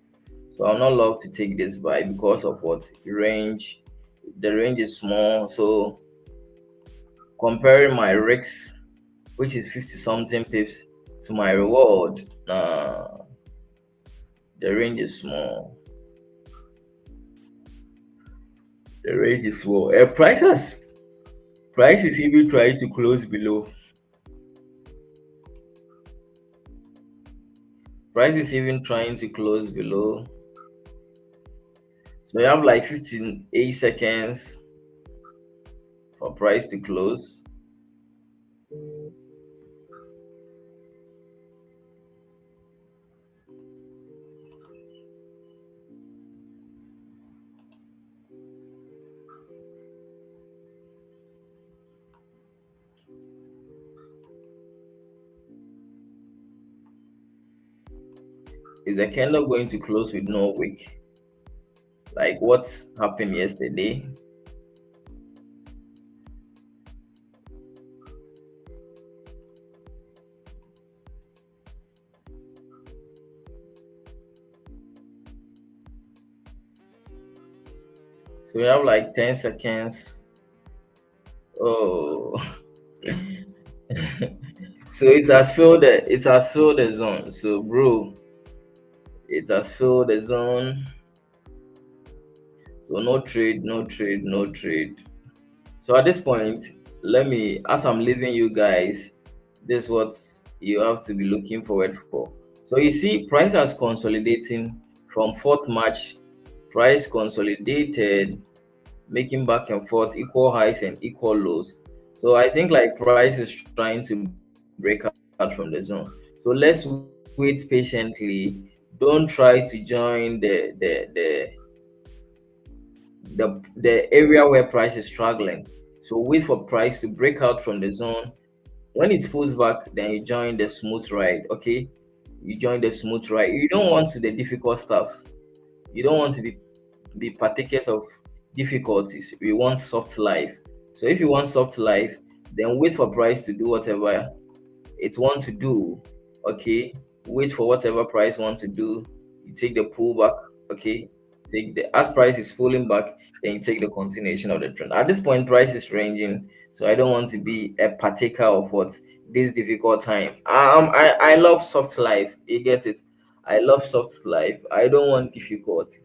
So I'll not love to take this buy because of what range. The range is small. So comparing my risks, which is 50 something pips, to my reward, the range is small. The range is small. Price is even trying to close below. Price is even trying to close below. So you have like 58 seconds for price to close. Is the candle going to close with no wick? Like what happened yesterday? So we have like 10 seconds. Oh. So it has filled the zone. So bro, It has filled the zone. So no trade, no trade, no trade. So at this point, let me, as I'm leaving you guys, this is what you have to be looking forward for. So you see, price has consolidating from 4th March. Price consolidated, making back and forth equal highs and equal lows. So I think like price is trying to break out from the zone. So let's wait patiently. Don't try to join the area where price is struggling. So wait for price to break out from the zone. When it pulls back, then you join the smooth ride. Okay, you join the smooth ride. You don't want to the difficult stuffs. You don't want to be partakers of difficulties. We want soft life. So if you want soft life, then wait for price to do whatever it wants to do. Okay, wait for whatever price wants to do. You take the pullback. Okay, take the as price is pulling back, then you take the continuation of the trend. At this point, price is ranging, so I don't want to be a partaker of what this difficult time. I love soft life. You get it? I love soft life. I don't want difficulty.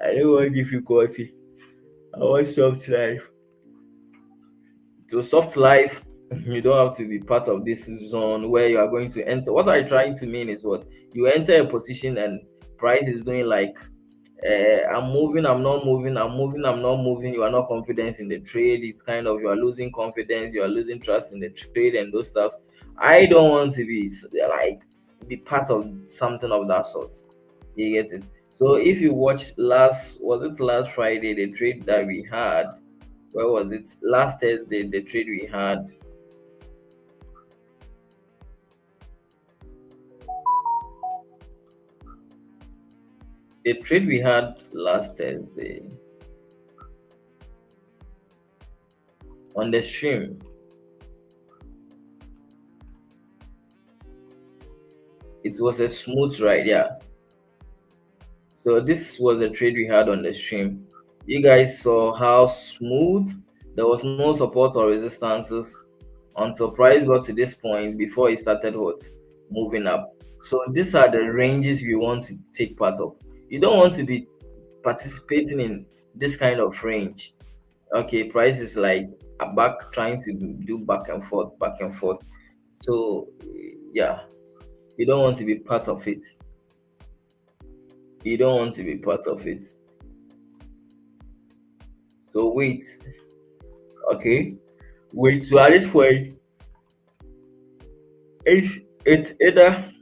I don't want difficulty. I want soft life. So soft life, you don't have to be part of this zone where you are going to enter. What I'm trying to mean is what you enter a position and price is doing like I'm moving, I'm not moving, I'm moving, I'm not moving. You are not confident in the trade. It's kind of you are losing confidence, you are losing trust in the trade and those stuff. I don't want to be like be part of something of that sort. You get it? So if you watch last, was it last Friday, the trade that we had? Where was it? Last Thursday, the trade we had. The trade we had last Thursday on the stream, it was a smooth ride, yeah. So this was a trade we had on the stream. You guys saw how smooth. There was no support or resistances until price got to this point before it started what moving up. So these are the ranges we want to take part of. You don't want to be participating in this kind of range. Okay, price is like a back trying to do back and forth, back and forth. So yeah, you don't want to be part of it. You don't want to be part of it. So wait, okay, wait. So at this point, it's it's either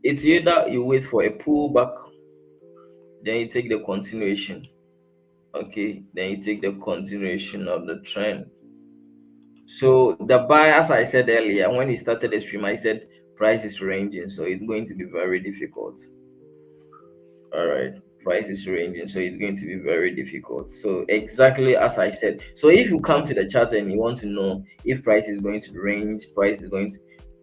it's either you wait for a pullback, then you take the continuation. Okay, then you take the continuation of the trend. So the buy, as I said earlier, when we started the stream, I said price is ranging, so it's going to be very difficult. All right, price is ranging, so it's going to be very difficult. So exactly as I said. So if you come to the chart and you want to know if price is going to range, price is going to,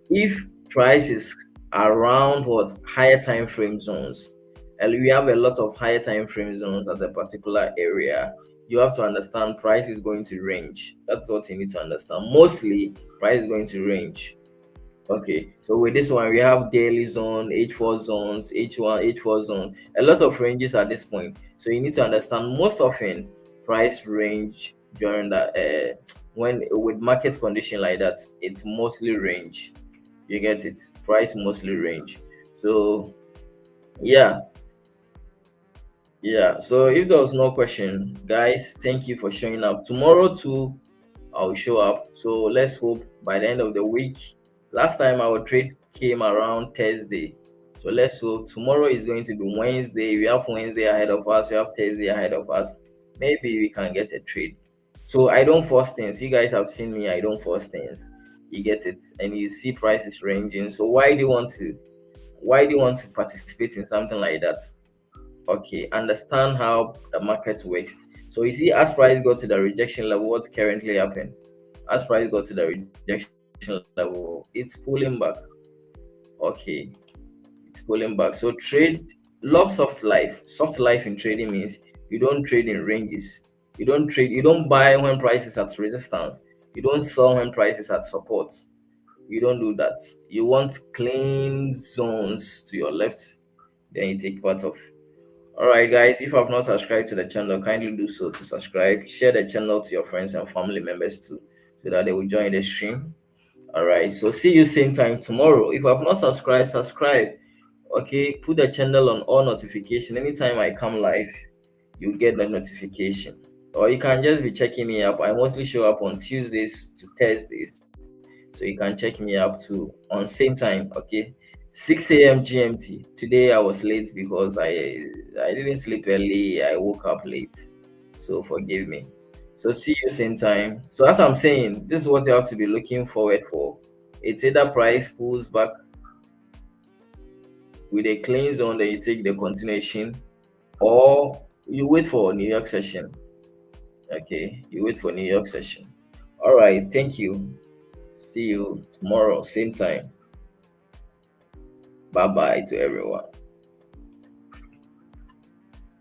if price is around what higher time frame zones, and we have a lot of higher time frame zones at a particular area, you have to understand price is going to range. That's what you need to understand. Mostly price is going to range. Okay, so with this one, we have daily zone, H4 zones, H1, H4 zone, a lot of ranges at this point. So you need to understand most often price range during that when with market condition like that, it's mostly range. You get it? Price mostly range. So yeah, yeah. So if there was no question, guys, thank you for showing up. Tomorrow too, I'll show up. So let's hope by the end of the week. Last time our trade came around Thursday. So let's hope tomorrow is going to be Wednesday. We have Wednesday ahead of us. We have Thursday ahead of us. Maybe we can get a trade. So I don't force things. You guys have seen me. I don't force things. You get it, and you see prices ranging. So why do you want to participate in something like that? Okay, understand how the market works. So you see, as price got to the rejection level, what currently happened? As price got to the rejection level, it's pulling back. Okay, it's pulling back. So trade, love soft life. Soft life in trading means you don't trade in ranges. You don't buy when price is at resistance. You don't sell when price is at support. You don't do that. You want clean zones to your left. then you take part of. All right, guys, if you have not subscribed to the channel, kindly do so to subscribe. Share the channel to your friends and family members too, so that they will join the stream. All right, so see you same time tomorrow. If you have not subscribed, subscribe. Okay, put the channel on all notification. Anytime I come live, you get the notification. Or you can just be checking me up. I mostly show up on Tuesdays to Thursdays, so you can check me up too on same time. Okay, 6 a.m. GMT. Today I was late because I didn't sleep early. I woke up late, so forgive me. So see you same time. So as I'm saying, this is what you have to be looking forward for. It's either price pulls back with a clean zone, then you take the continuation, or you wait for New York session. Okay, you wait for New York session. All right, thank you. See you tomorrow, same time. Bye bye to everyone.